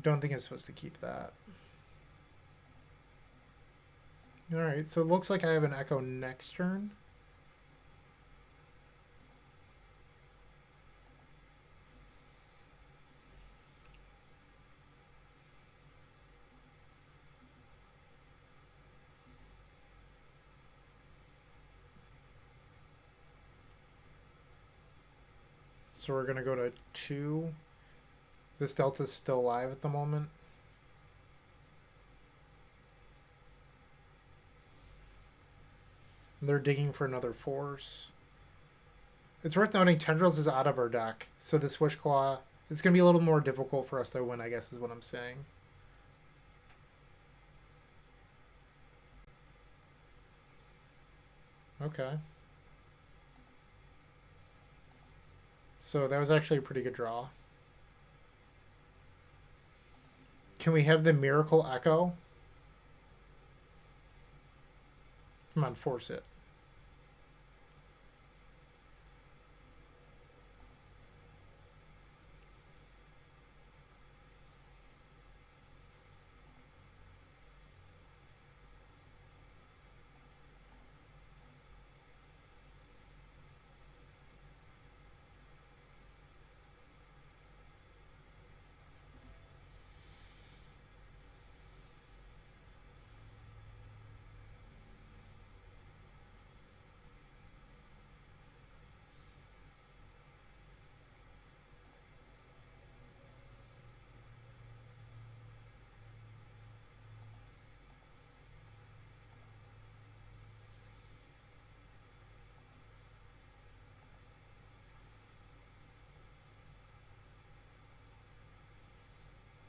Don't think I'm supposed to keep that. Alright, so it looks like I have an echo next turn. So we're going to go to 2. This delta's still alive at the moment. They're digging for another force. It's worth noting Tendrils is out of our deck, so this Wishclaw, it's going to be a little more difficult for us to win, I guess is what I'm saying. Okay. So that was actually a pretty good draw. Can we have the Miracle Echo? Come on, force it.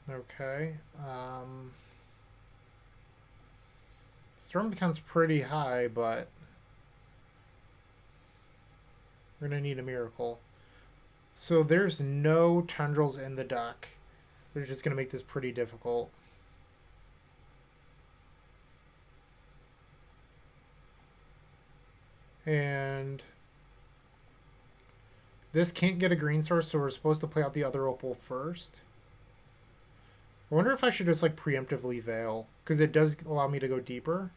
Okay. Storm becomes pretty high, but we're going to need a miracle. So there's no tendrils in the deck. They're just going to make this pretty difficult. And this can't get a green source, so we're supposed to play out the other opal first. I wonder if I should just like preemptively veil, because it does allow me to go deeper.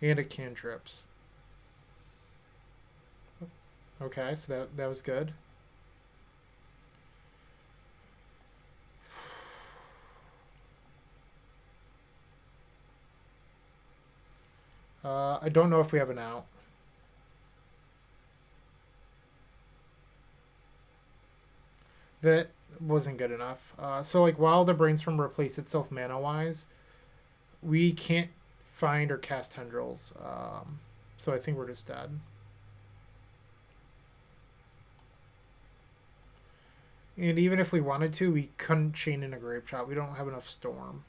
And it cantrips. Okay, so that was good. I don't know if we have an out. That wasn't good enough. So like while the Brainstorm replaced itself mana-wise, we can't find or cast tendrils. So I think we're just dead. And even if we wanted to, we couldn't chain in a Grape Shot. We don't have enough Storm.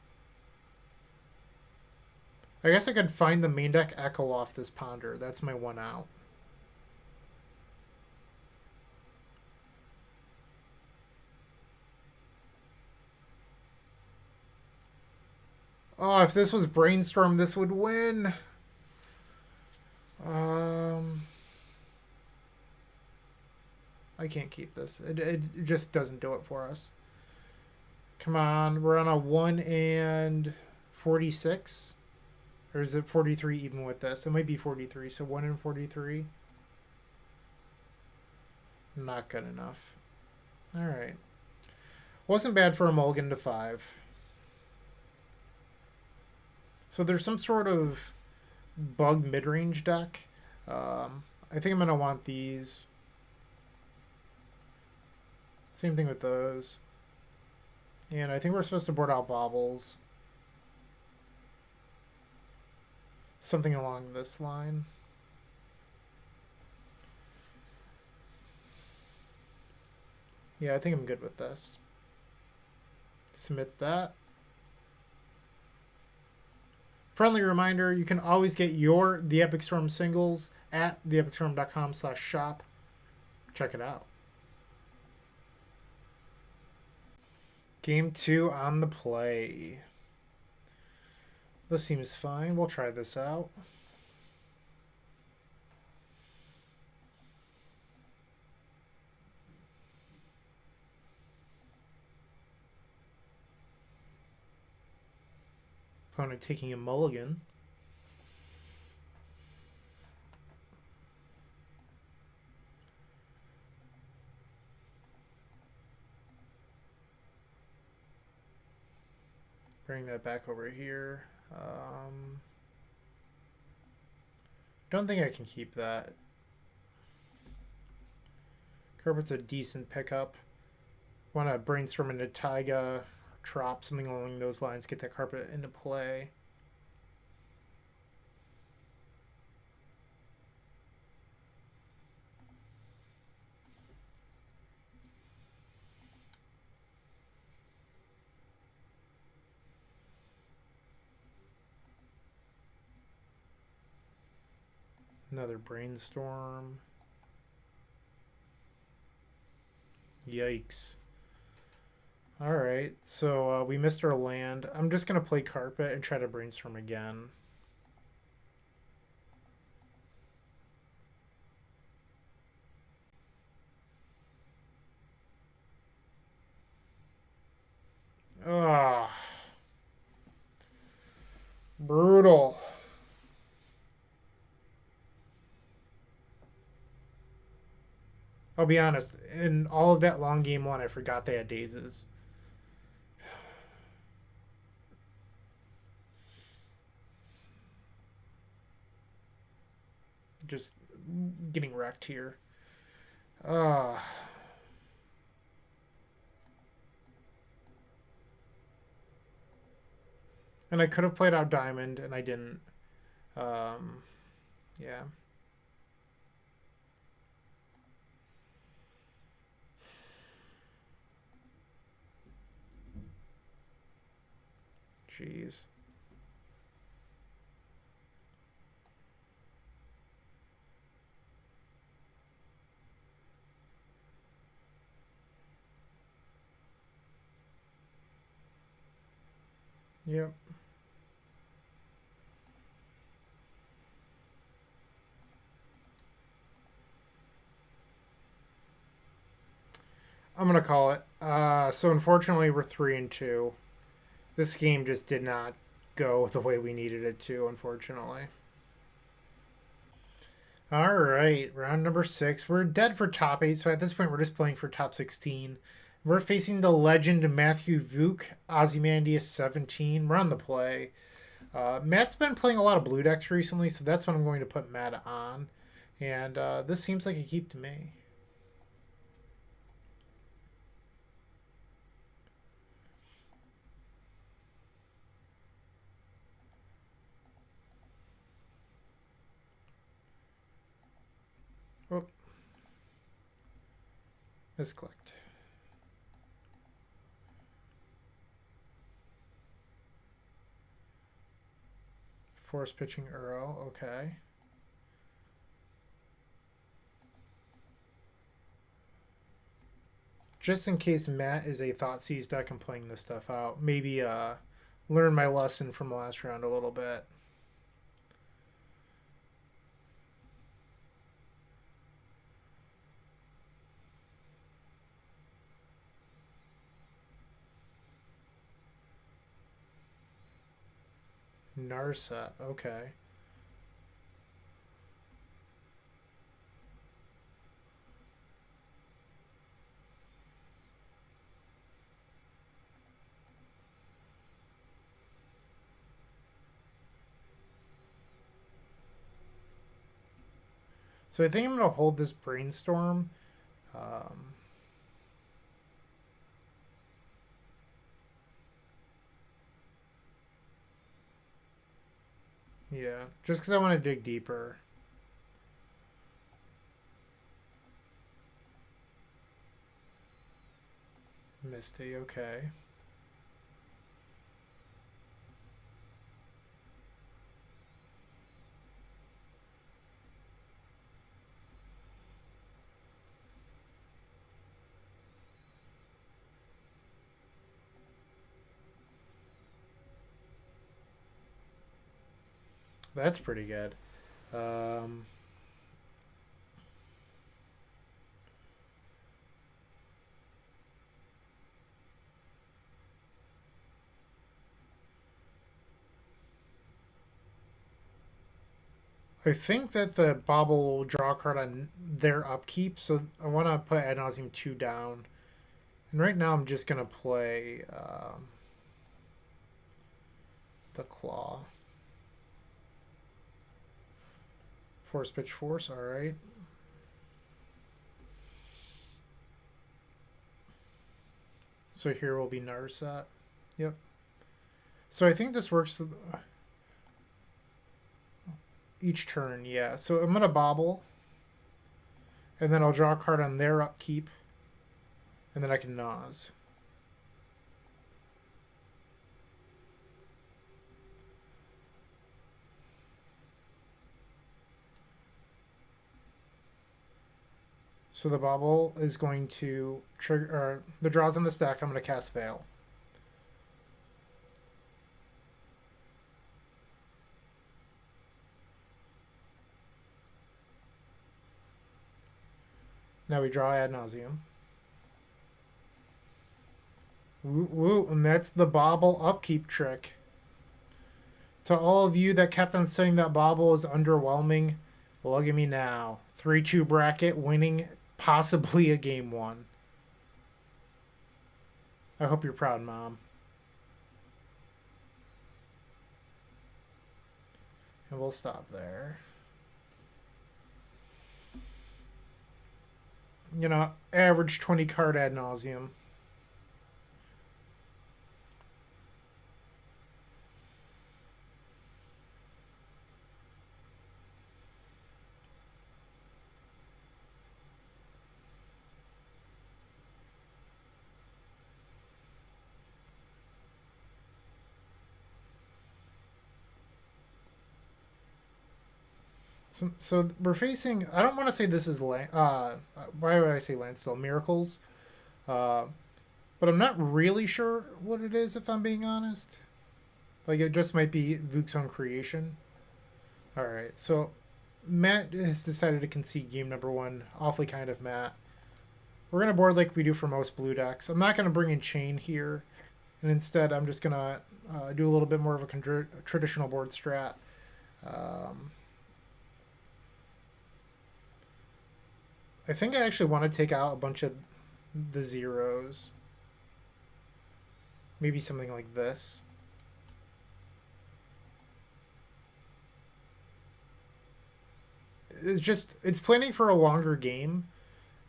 I guess I could find the main deck Echo off this Ponder. That's my one out. Oh, if this was Brainstorm, this would win. I can't keep this. It just doesn't do it for us. Come on, we're on a 1 and 46. Or is it 43 even with this? It might be 43, so 1 in 43. Not good enough. Alright. Wasn't bad for a mulligan to 5. So there's some sort of bug mid-range deck. I think I'm going to want these. Same thing with those. And I think we're supposed to board out Baubles. Something along this line. Yeah, I think I'm good with this. Submit that. Friendly reminder, you can always get the Epic Storm singles at theepicstorm.com/shop. Check it out. Game 2 on the play. This seems fine. We'll try this out. Opponent taking a mulligan. Bring that back over here. Don't think I can keep that. Carpet's a decent pickup. Want to brainstorm into Taiga, Trop, something along those lines, get that carpet into play. Another Brainstorm. Yikes. Alright, so we missed our land. I'm just going to play Carpet and try to Brainstorm again. Ugh. Brutal. I'll be honest, in all of that long game 1, I forgot they had dazes. Just getting wrecked here. And I could have played out Diamond, and I didn't. Yeah. Jeez. Yep. I'm gonna call it. So unfortunately, we're 3-2. This game just did not go the way we needed it to, unfortunately. All right, round number 6. We're dead for top 8, so at this point, we're just playing for top 16. We're facing the legend Matthew Vuk, Ozymandias 17. We're on the play. Matt's been playing a lot of blue decks recently, so that's what I'm going to put Matt on. And this seems like a keep to me. Oh. Misclicked. Force pitching Uro, okay. Just in case Matt is a Thoughtseize deck, I'm playing this stuff out. Maybe learn my lesson from last round a little bit. Narset, okay. So I think I'm going to hold this Brainstorm. Um, yeah, just because I want to dig deeper. Misty, okay. That's pretty good. Um, I think that the Bauble will draw a card on their upkeep, so I want to put Ad Nauseam 2 down. And right now I'm just going to play the Claw. Force Pitch Force, alright. So here will be Narset. Yep. So I think this works each turn, yeah. So I'm going to Bauble. And then I'll draw a card on their upkeep. And then I can Nause. So the Bauble is going to trigger the draws on the stack. I'm going to cast Veil. Now we draw Ad Nauseam. Woo woo, and that's the Bauble upkeep trick. To all of you that kept on saying that Bauble is underwhelming, look at me now. 3-2 bracket, winning possibly a game 1. I hope you're proud, Mom. And we'll stop there. You know, average 20 card Ad Nauseam. So we're facing. I don't want to say this is why would I say land still miracles? Uh, but I'm not really sure what it is if I'm being honest. Like it just might be Vuk's own creation. All right, so Matt has decided to concede game number 1. Awfully kind of Matt. We're gonna board like we do for most blue decks. I'm not gonna bring in chain here, and instead I'm just gonna do a little bit more of a traditional board strat. Um, I think I actually want to take out a bunch of the zeros. Maybe something like this. It's planning for a longer game,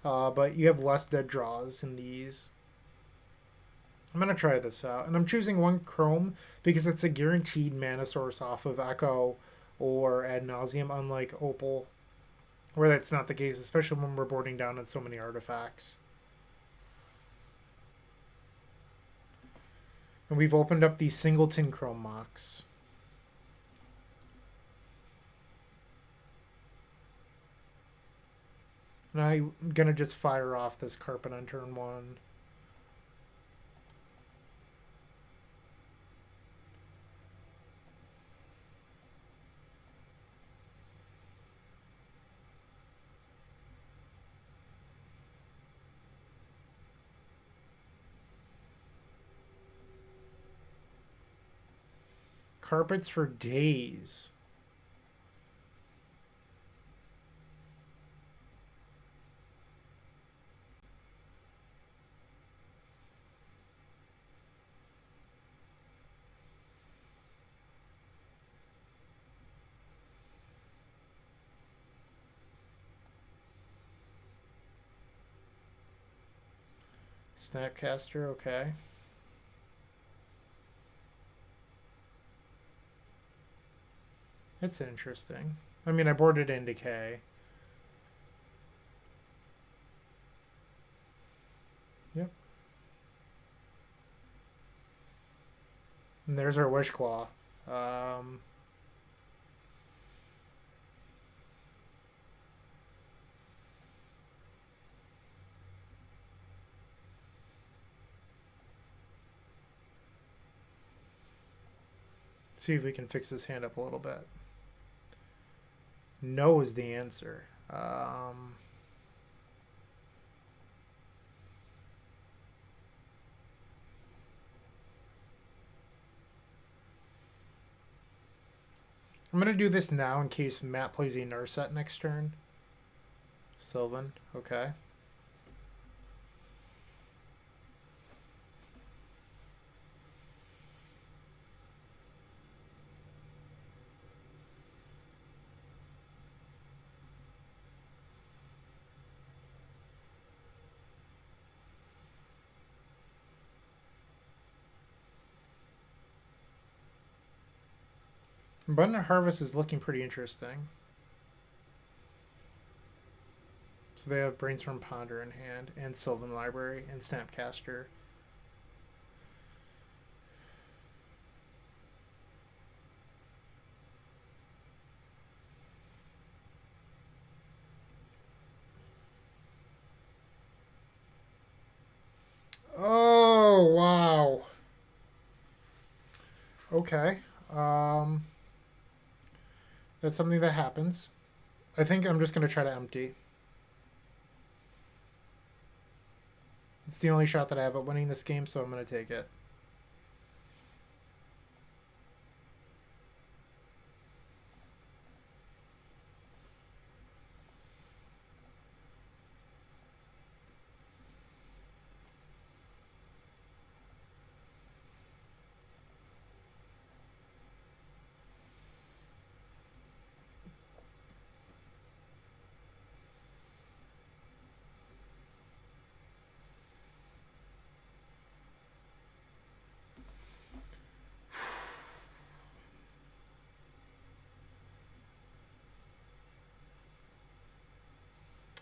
but you have less dead draws in these. I'm going to try this out. And I'm choosing 1 Chrome because it's a guaranteed mana source off of Echo or Ad Nauseam, unlike Opal, where that's not the case, especially when we're boarding down on so many artifacts. And we've opened up these singleton Chrome mocks. And I'm going to just fire off this carpet on turn 1. carpets for days. Snapcaster, okay. It's interesting. I mean, I boarded in decay. Yep. And there's our Wish Claw. See if we can fix this hand up a little bit. No is the answer. I'm going to do this now in case Matt plays a Narset next turn. Sylvan, okay. Abundant Harvest is looking pretty interesting. So they have Brainstorm Ponder in hand, and Sylvan Library, and Snapcaster. Oh, wow. Okay. That's something that happens. I think I'm just going to try to empty. It's the only shot that I have at winning this game, so I'm going to take it.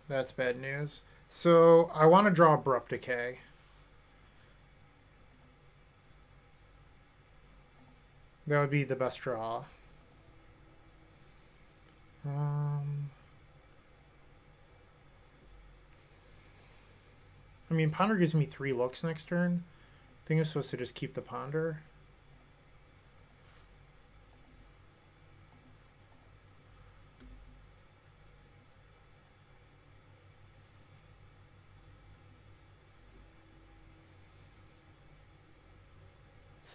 That's bad news. So I want to draw Abrupt Decay. That would be the best draw. I mean, Ponder gives me 3 looks next turn. I think I'm supposed to just keep the Ponder.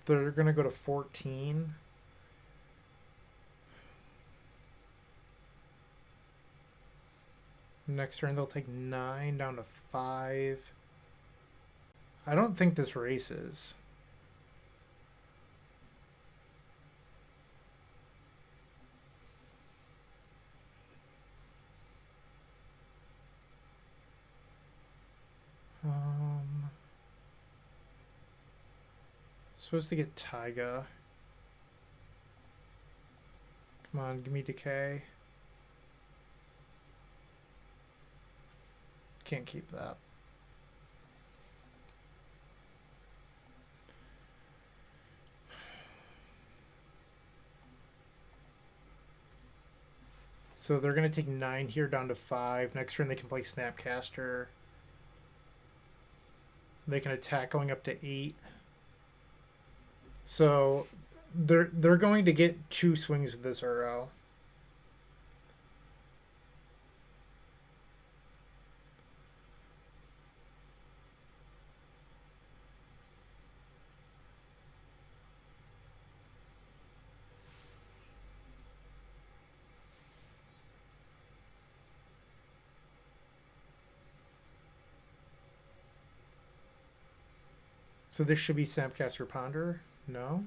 So they're going to go to 14. Next turn they'll take 9 down to 5. I don't think this races. Supposed to get Taiga. Come on, give me Decay. Can't keep that. So they're going to take 9 here down to 5. Next turn they can play Snapcaster. They can attack going up to 8. So they're going to get 2 swings with this Uro. So this should be Snapcaster Ponder? No?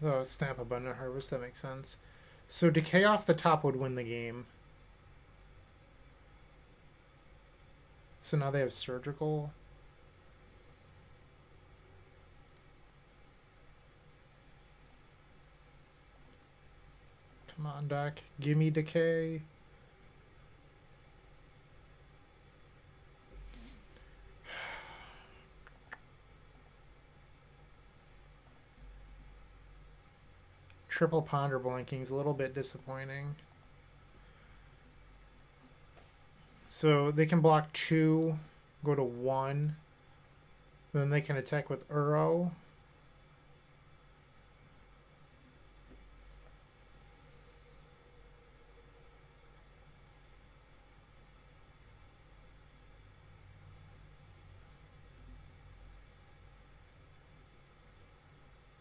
Oh, Snap Abundant Harvest, that makes sense. So Decay off the top would win the game. So now they have Surgical. Come on, deck. Give me Decay. Triple Ponder blanking is a little bit disappointing. So they can block 2, go to 1. Then they can attack with Uro.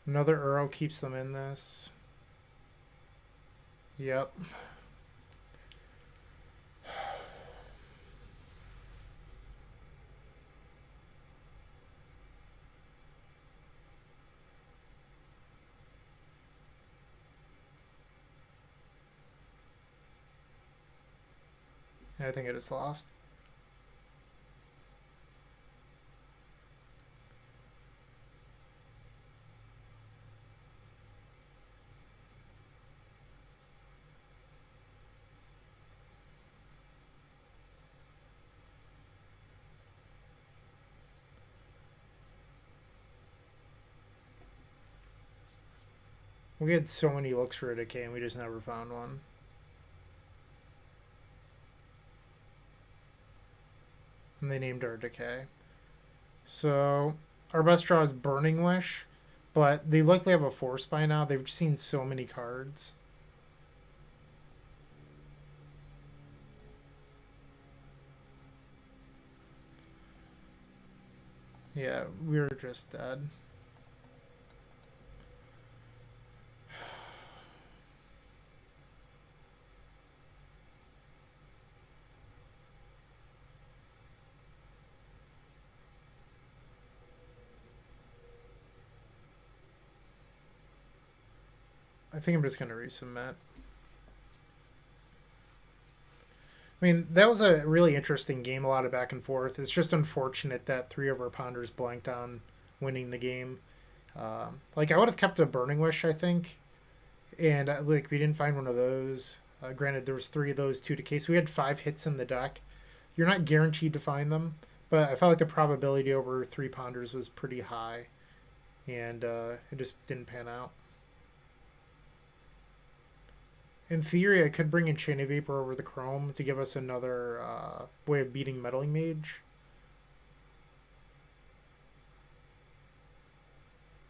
Another Uro keeps them in this. Yep. I think I just lost. We had so many looks for a Decay and we just never found one. And they named our Decay. So our best draw is Burning Wish, but they likely have a Force by now. They've seen so many cards. Yeah, we're just dead. I think I'm just going to resubmit. I mean, that was a really interesting game, a lot of back and forth. It's just unfortunate that 3 of our Ponders blanked on winning the game. Like, I would have kept a Burning Wish, I think. And, like, we didn't find one of those. Granted, there was 3 of those, 2 Decays. So we had 5 hits in the deck. You're not guaranteed to find them. But I felt like the probability over 3 Ponders was pretty high. And it just didn't pan out. In theory, I could bring in Chain of Vapor over the Chrome to give us another way of beating Meddling Mage.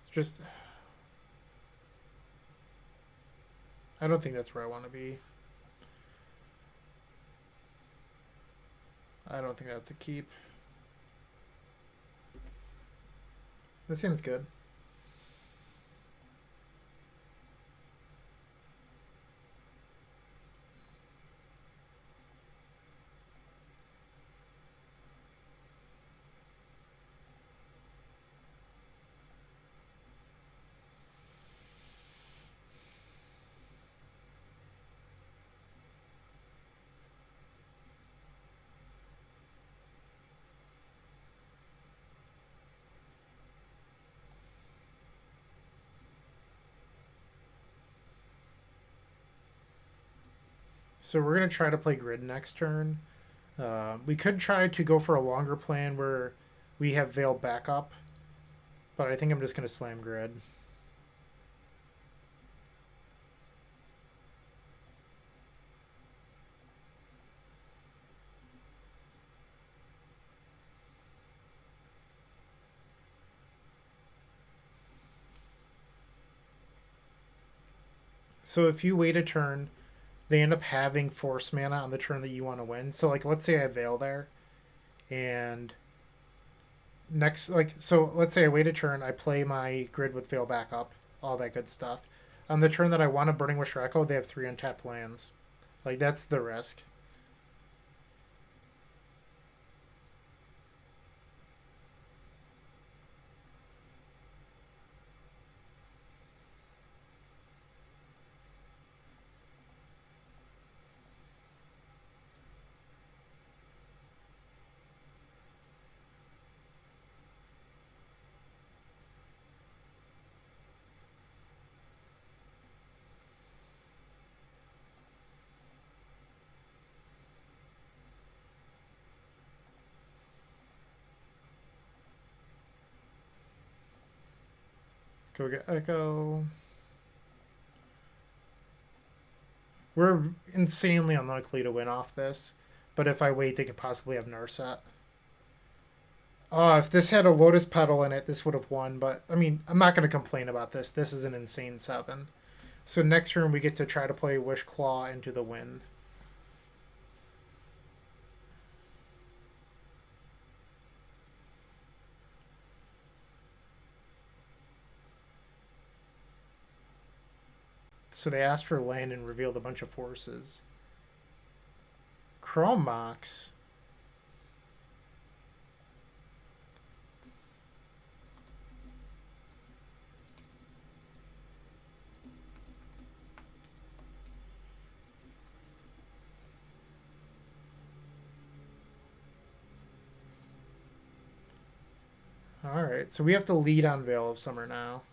It's just... I don't think that's where I want to be. I don't think that's a keep. This hand's good. So we're going to try to play Grid next turn. We could try to go for a longer plan where we have Veil backup, but I think I'm just going to slam Grid. So if you wait a turn, they end up having force mana on the turn that you want to win. So like let's say I Veil there, and let's say I wait a turn, I play my grid with Veil back up, all that good stuff. On the turn that I want a Burning Wish or Echo, they have 3 untapped lands. Like that's the risk. Go get Echo. We're insanely unlikely to win off this, but if I wait, they could possibly have Narset. Oh, if this had a Lotus Petal in it, this would have won, but I mean, I'm not going to complain about this. This is an insane 7. So next turn, we get to try to play Wish Claw into the win. So they asked for land and revealed a bunch of forces. Chrome Mox. Alright, so we have to lead on Veil of Summer now.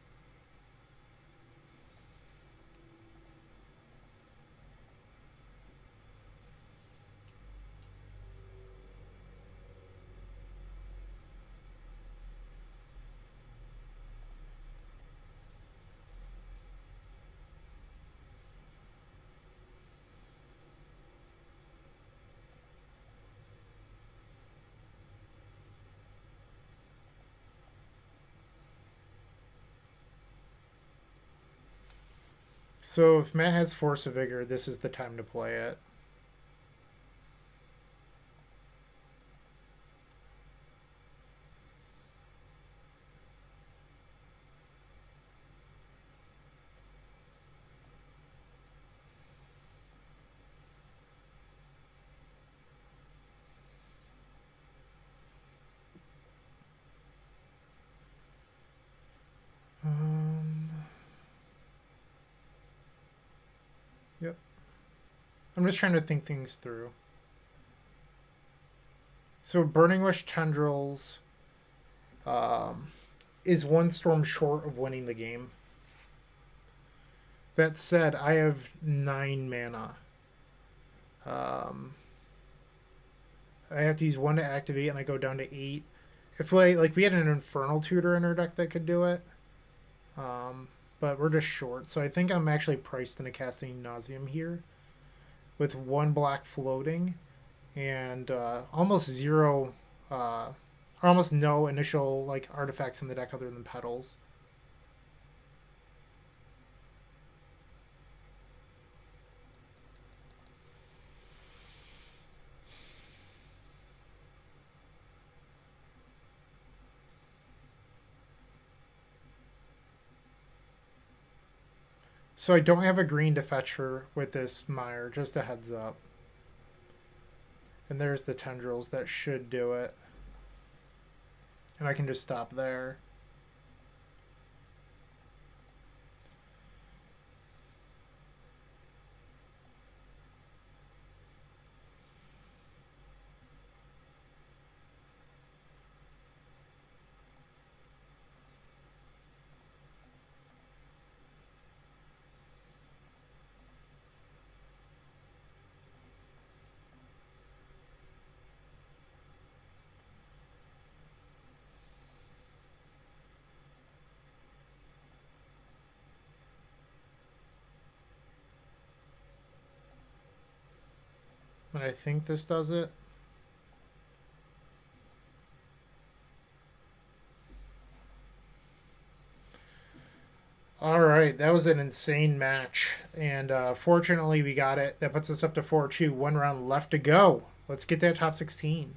So if Matt has Force of Vigor, this is the time to play it. Yep. I'm just trying to think things through. So Burning Wish Tendrils is 1 storm short of winning the game. That said, I have 9 mana. I have to use 1 to activate, and I go down to 8. If we had an Infernal Tutor in our deck that could do it, but we're just short. So I think I'm actually priced into casting Ad Nauseam here, with 1 black floating, and almost zero, or almost no initial like artifacts in the deck other than petals. So I don't have a green to fetch her with this Mire, just a heads up. And there's the Tendrils that should do it. And I can just stop there. And I think this does it. All right, that was an insane match, and fortunately we got it. That puts us up to 4-2. One round left to go. Let's get that top 16.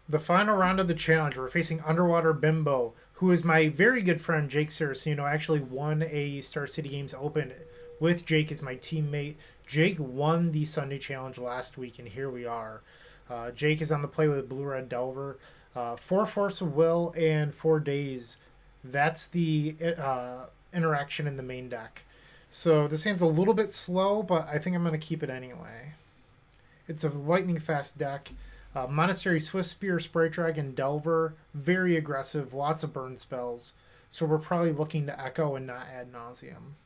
The final round of the challenge, we're facing Underwater Bimbo, who is my very good friend Jake Saraceno. I actually won a Star City Games Open with Jake as my teammate. Jake won the Sunday challenge last week, and here we are. Jake is on the play with a Blue Red Delver. 4 Force of Will and 4 Days. That's the interaction in the main deck. So this hand's a little bit slow, but I think I'm going to keep it anyway. It's a lightning fast deck. Monastery, Swift Spear, Sprite Dragon, Delver. Very aggressive, lots of burn spells. So we're probably looking to Echo and not Ad Nauseam.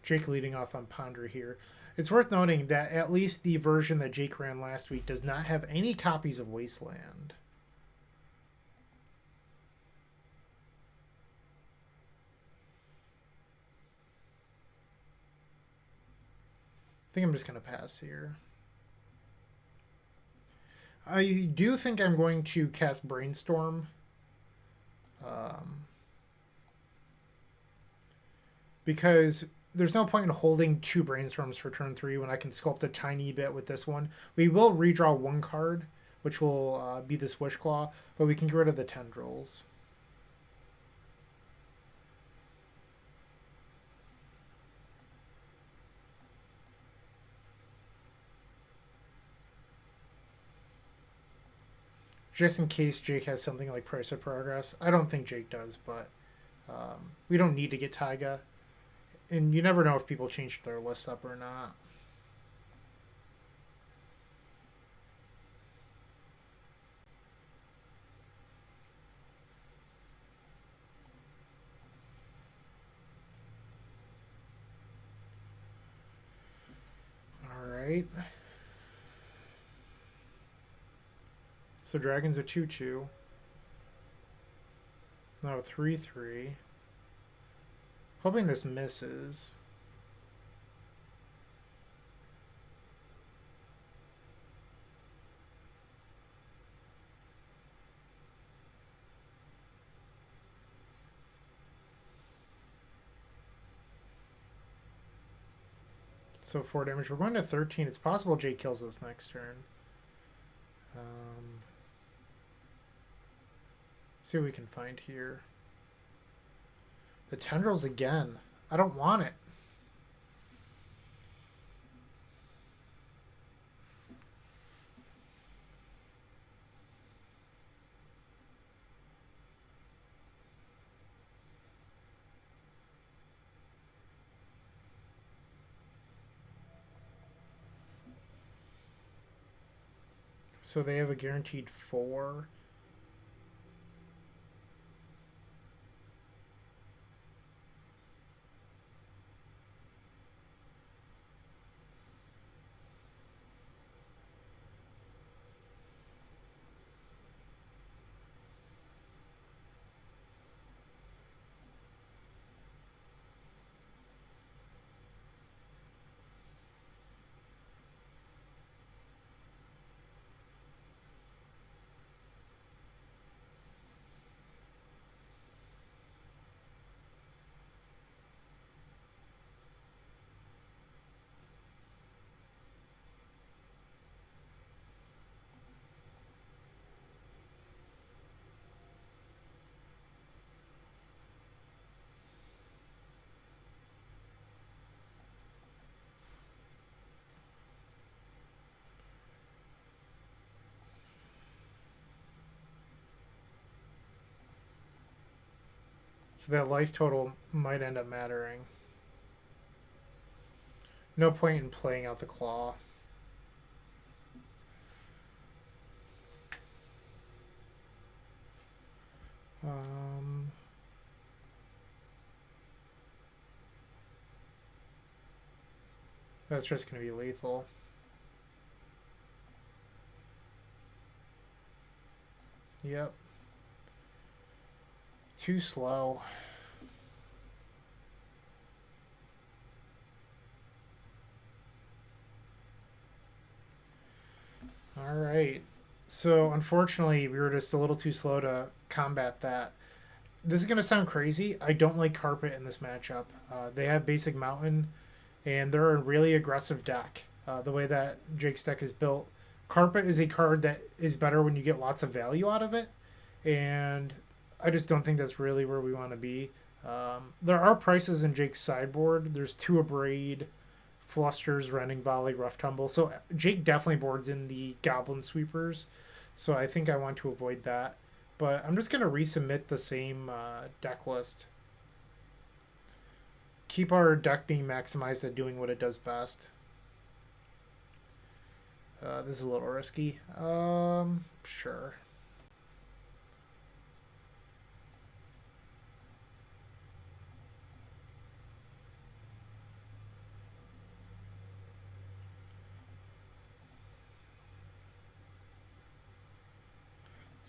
Jake leading off on Ponder here. It's worth noting that at least the version that Jake ran last week does not have any copies of Wasteland. I think I'm just going to pass here. I do think I'm going to cast Brainstorm. Because there's no point in holding 2 Brainstorms for turn 3 when I can sculpt a tiny bit with this one. We will redraw 1 card, which will be this Wishclaw, but we can get rid of the Tendrils. Just in case Jake has something like Price of Progress. I don't think Jake does, but we don't need to get Taiga. And you never know if people change their lists up or not. All right. So Dragon's a 2/2. Now a 3/3. Hoping this misses. So 4 damage. We're going to 13. It's possible Jake kills us next turn. See what we can find here. The Tendrils again. I don't want it. So they have a guaranteed 4. So that life total might end up mattering. No point in playing out the claw. That's just going to be lethal. Yep. Too slow. All right. So unfortunately, we were just a little too slow to combat that. This is gonna sound crazy. I don't like carpet in this matchup. They have basic mountain, and they're a really aggressive deck. The way that Jake's deck is built, carpet is a card that is better when you get lots of value out of it, and I just don't think that's really where we want to be. There are prices in Jake's sideboard. There's two Abrade, Flusters, Rending Volley, Rough Tumble. So Jake definitely boards in the Goblin Sweepers. So I think I want to avoid that. But I'm just going to resubmit the same deck list. Keep our deck being maximized at doing what it does best. This is a little risky. Sure.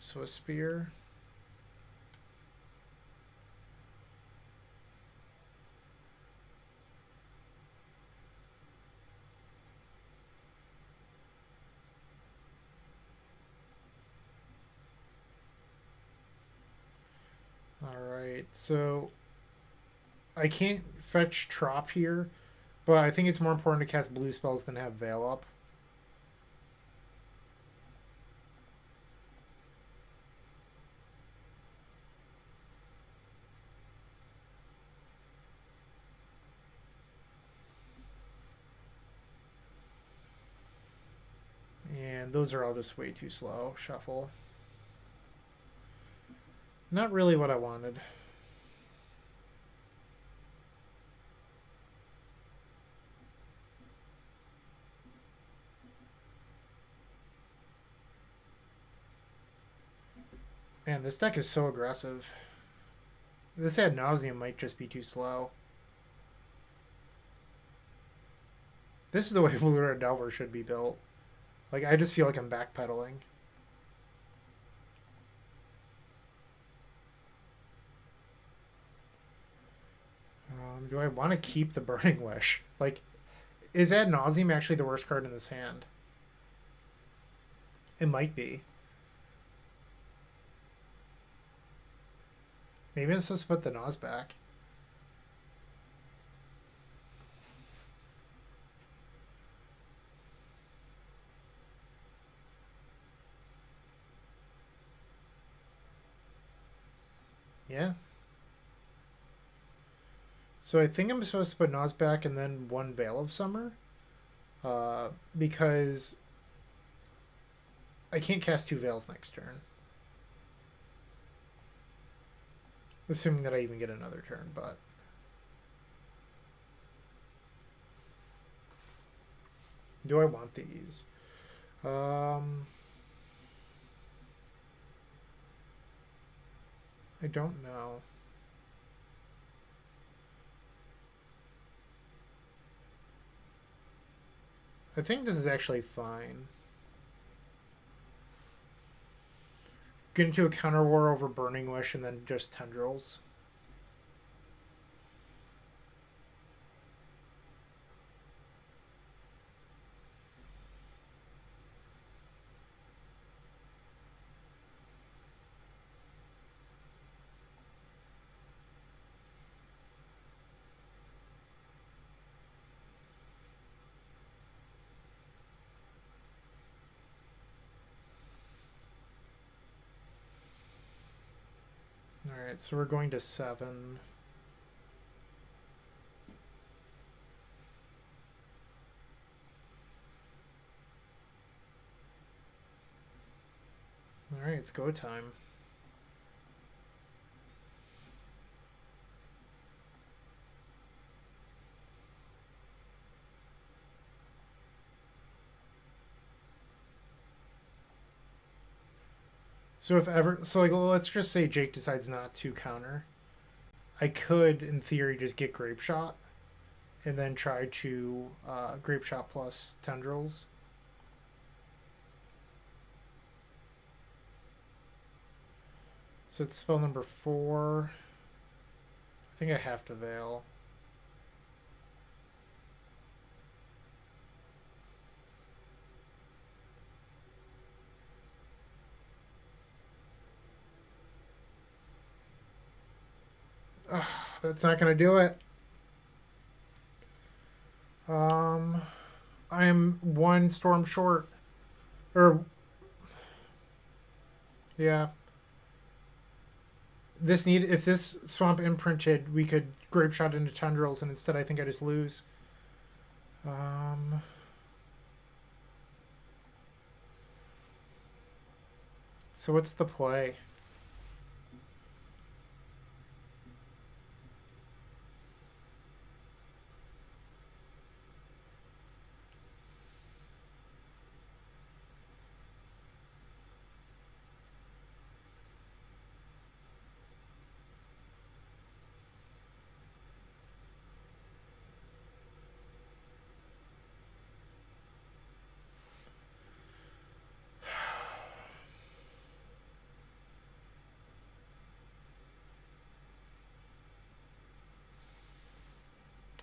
So a spear. Alright, so I can't fetch Trop here, but I think it's more important to cast blue spells than have Veil up. And those are all just way too slow. Shuffle. Not really what I wanted. Man, this deck is so aggressive. This Ad Nauseam might just be too slow. This is the way Blue Red Delver should be built. Like, I just feel like I'm backpedaling. Do I want to keep the Burning Wish? Like, is Ad Nauseam actually the worst card in this hand? It might be. Maybe I'm supposed to put the Naz back. Yeah. So I think I'm supposed to put Naz back and then one Veil of Summer. Because I can't cast two Veils next turn. Assuming that I even get another turn, but... Do I want these? I don't know. I think this is actually fine. Get into a counter war over Burning Wish and then just Tendrils. Alright, so we're going to 7. Alright, it's go time. So if ever, so like, let's just say Jake decides not to counter. I could, in theory, just get Grape Shot, and then try to Grape Shot plus Tendrils. So it's spell number 4. I think I have to Veil. Ugh, that's not going to do it. Um, I'm one storm short. Or, yeah. If this swamp imprinted, we could grape shot into tendrils, and instead I think I just lose. Um, so what's the play?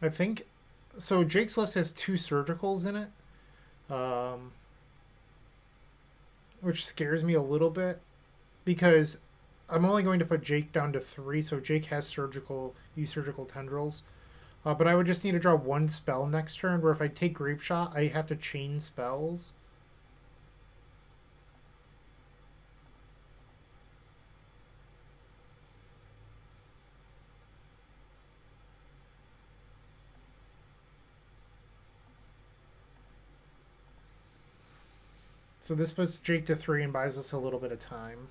I think so. Jake's list has two surgicals in it, um, which scares me a little bit because I'm only going to put Jake down to three. So Jake has use surgical tendrils. But I would just need to draw one spell next turn. Where if I take grape shot, I have to chain spells. So this puts Jake to three and buys us a little bit of time.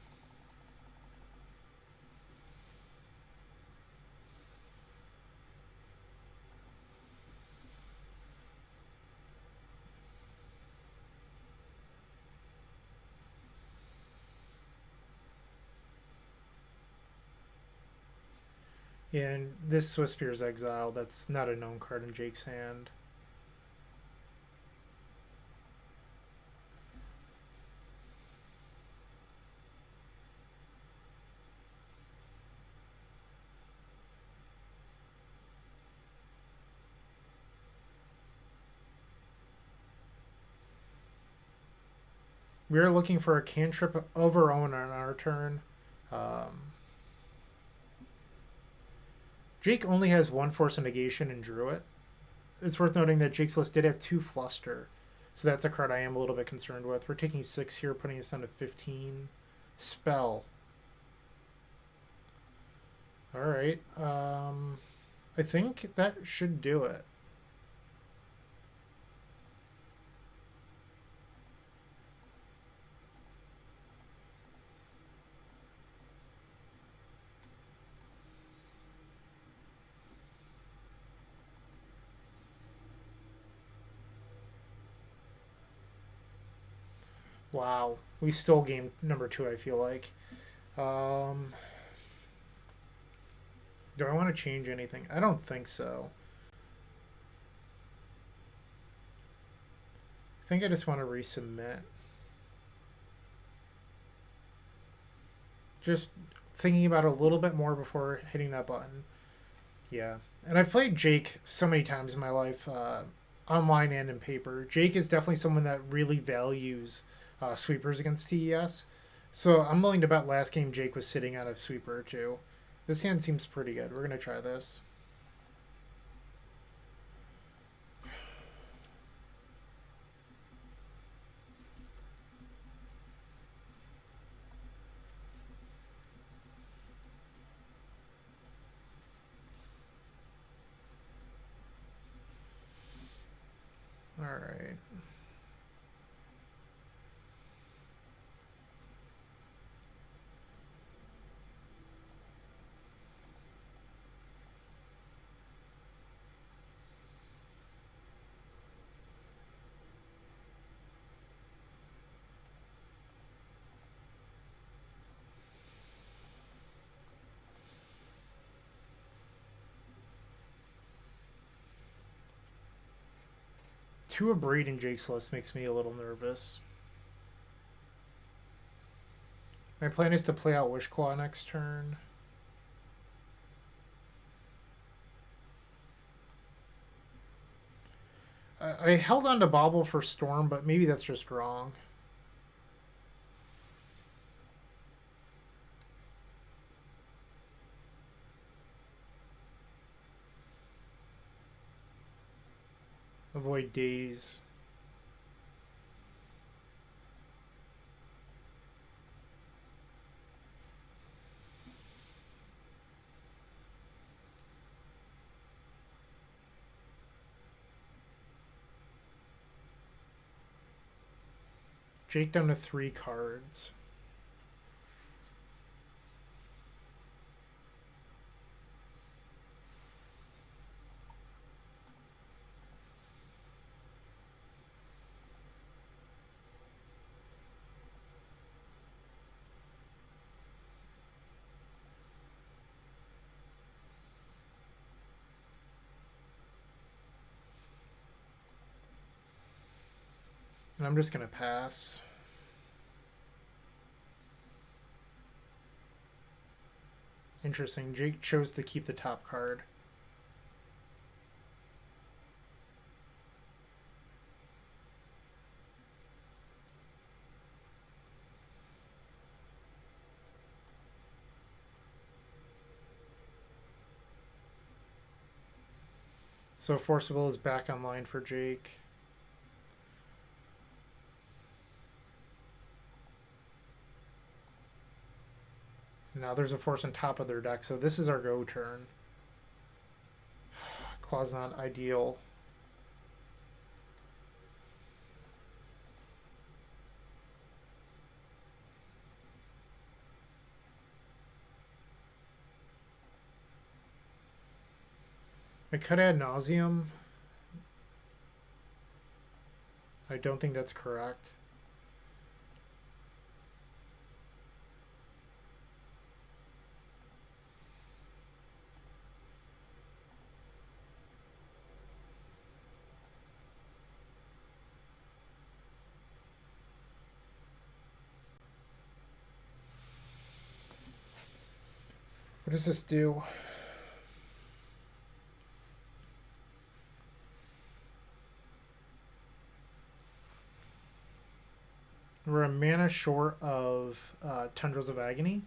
And this Swiftspear's Exile, that's not a known card in Jake's hand. We are looking for a cantrip of our own on our turn. Um, Jake only has one Force of Negation and drew it. It's worth noting that Jake's list did have two Fluster. So that's a card I am a little bit concerned with. We're taking 6 here, putting us down to 15. Spell. Alright. I think that should do it. Wow. We stole game number 2, I feel like. Um, do I want to change anything? I don't think so. I think I just want to resubmit. Just thinking about it a little bit more before hitting that button. Yeah. And I've played Jake so many times in my life, online and in paper. Jake is definitely someone that really values sweepers against TES. So I'm willing to bet last game Jake was sitting on a sweeper or two. This hand seems pretty good. We're going to try this. All right. Two of Braid in Jake's list makes me a little nervous. My plan is to play out Wishclaw next turn. I held on to Bauble for Storm, but maybe that's just wrong. avoid daze. Jake down to 3 cards. And I'm just going to pass. Interesting. Jake chose to keep the top card. So Forcible is back online for Jake. Now there's a force on top of their deck, so this is our go turn. Claw's not ideal. I could Ad Nauseam. I don't think that's correct. What does this do? We're a mana short of Tendrils of Agony.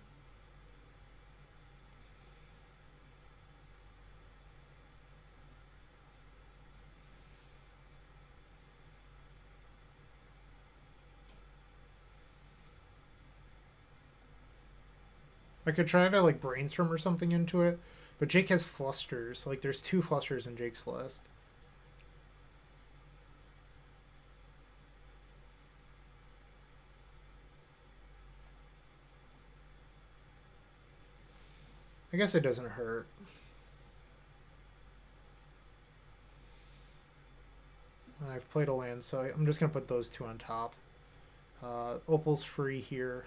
I could try to like Brainstorm or something into it, but Jake has Flusters. Like there's 2 Flusters in Jake's list. I guess it doesn't hurt. And I've played a land, so I'm just going to put those 2 on top. Opal's free here.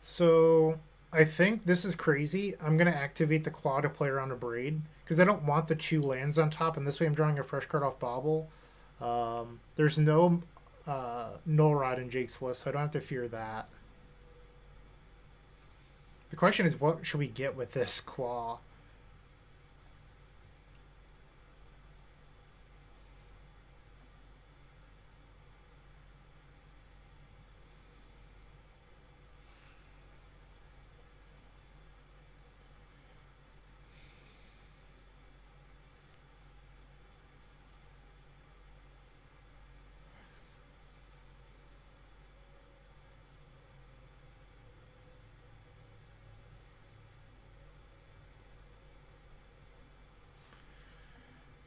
So I think this is crazy. I'm going to activate the Claw to play around a Braid because I don't want the 2 lands on top, and this way I'm drawing a fresh card off Bauble. There's no Null Rod in Jake's list, so I don't have to fear that. The question is, what should we get with this Claw?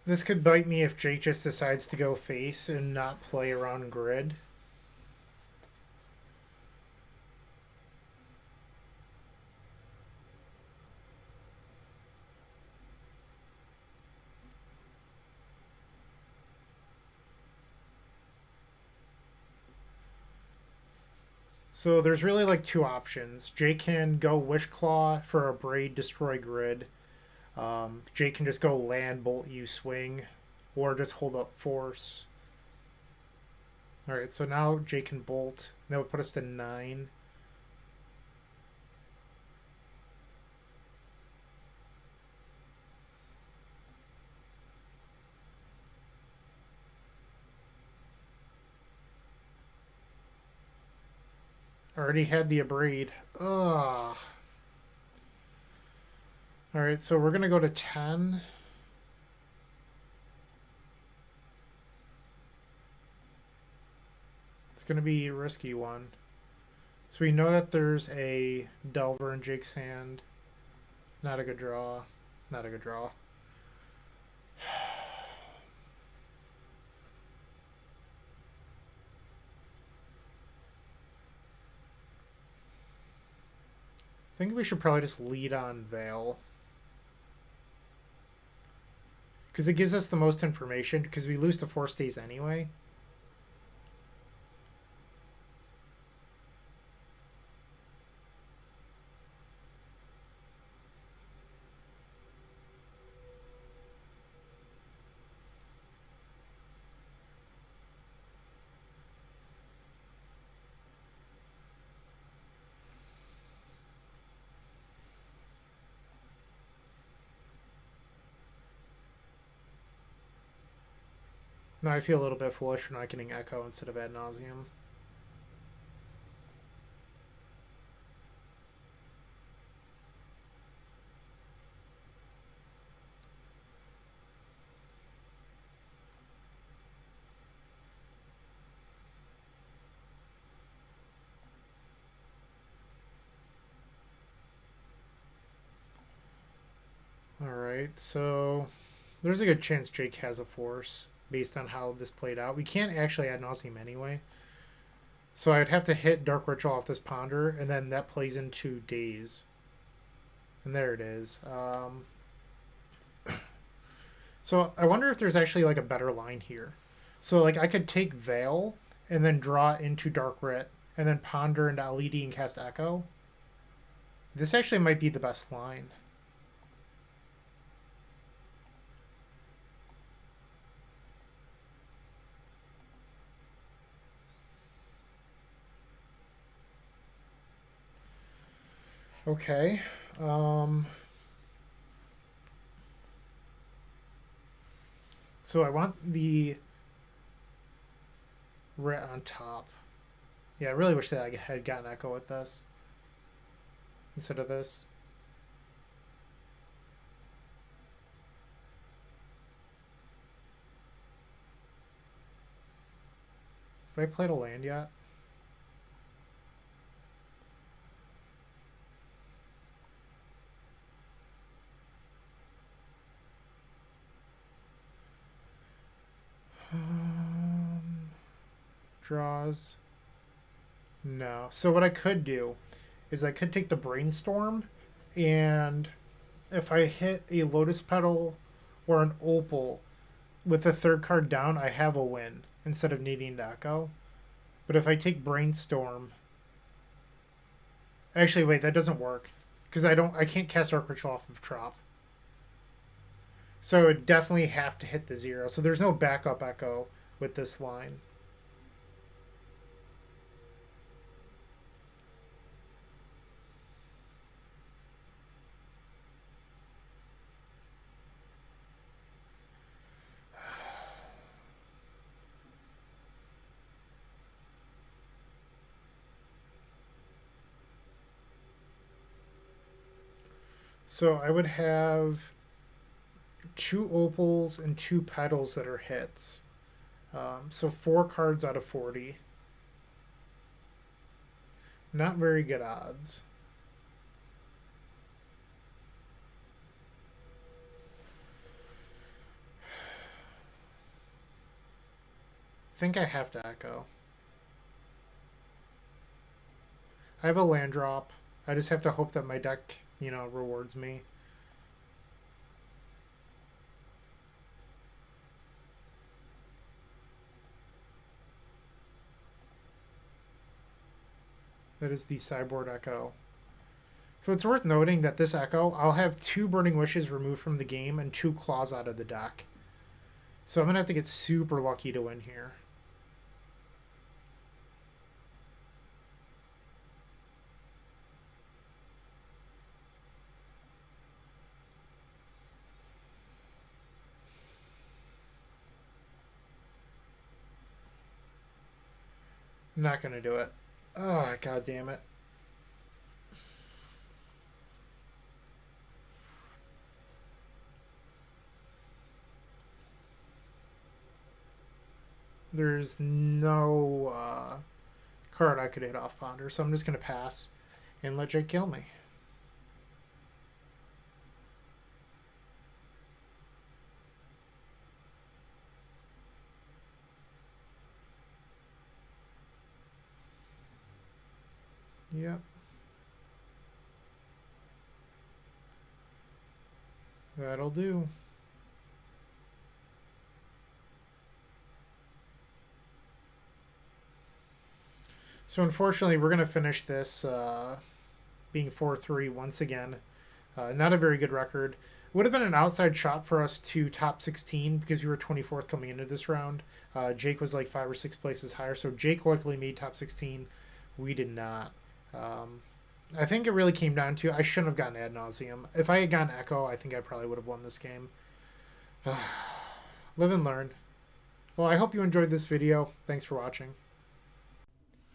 This could bite me if Jake just decides to go face and not play around grid. So there's really like two options. Jake can go Wish Claw for a Braid, destroy grid. Jake can just go land, bolt, you swing, or just hold up force. Alright, so now Jake can bolt. That would put us to 9. Already had the Abrade. Ugh. Alright, so we're going to go to 10. It's going to be a risky one. So we know that there's a Delver in Jake's hand. Not a good draw. Not a good draw. I think we should probably just lead on Veil. Because it gives us the most information, because we lose to 4 stays anyway. Now I feel a little bit foolish for not getting Echo instead of Ad Nauseam. Alright, so there's a good chance Jake has a force based on how this played out. We can't actually Ad Nauseam anyway. So I'd have to hit Dark Ritual off this Ponder, and then that plays into Daze. And there it is. So I wonder if there's actually like a better line here. So like I could take Veil and then draw into Dark Rit, and then Ponder into LED and cast Echo. This actually might be the best line. Okay. So I want the Rit on top. Yeah, I really wish that I had gotten Echo with this instead of this. Have I played a land yet? Draws. No. So what I could do is I could take the Brainstorm, and if I hit a Lotus Petal or an Opal with the third card down, I have a win instead of needing to Echo. But if I take Brainstorm, actually wait, that doesn't work because I can't cast Dark Ritual off of Trop. So I would definitely have to hit the 0. So there's no backup Echo with this line. So I would have 2 opals and 2 petals that are hits. So 4 cards out of 40. Not very good odds. think I have to Echo. I have a land drop. I just have to hope that my deck, rewards me. That is the sideboard Echo. So it's worth noting that this Echo, I'll have 2 Burning Wishes removed from the game and 2 Claws out of the deck. So I'm going to have to get super lucky to win here. I'm not going to do it. Oh, god damn it. There's no card I could hit off Ponder, so I'm just going to pass and let Jake kill me. Yep. That'll do. So unfortunately, we're going to finish this being 4-3 once again. Not a very good record. Would have been an outside shot for us to top 16 because we were 24th coming into this round. Jake was like 5 or 6 places higher, so Jake luckily made top 16. We did not. I think it really came down to I shouldn't have gotten Ad Nauseam. If I had gotten Echo, I think I probably would have won this game. Live and learn. Well, I hope you enjoyed this video. Thanks for watching.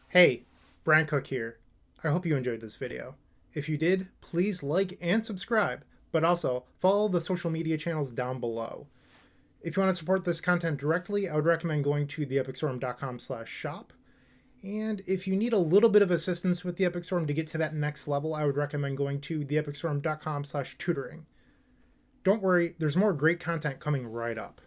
Hey, Bryant Cook here. I hope you enjoyed this video. If you did, please like and subscribe, but also follow the social media channels down below. If you want to support this content directly, I would recommend going to theepicstorm.com/shop. And if you need a little bit of assistance with the Epic Storm to get to that next level, I would recommend going to theepicstorm.com/tutoring. Don't worry, there's more great content coming right up.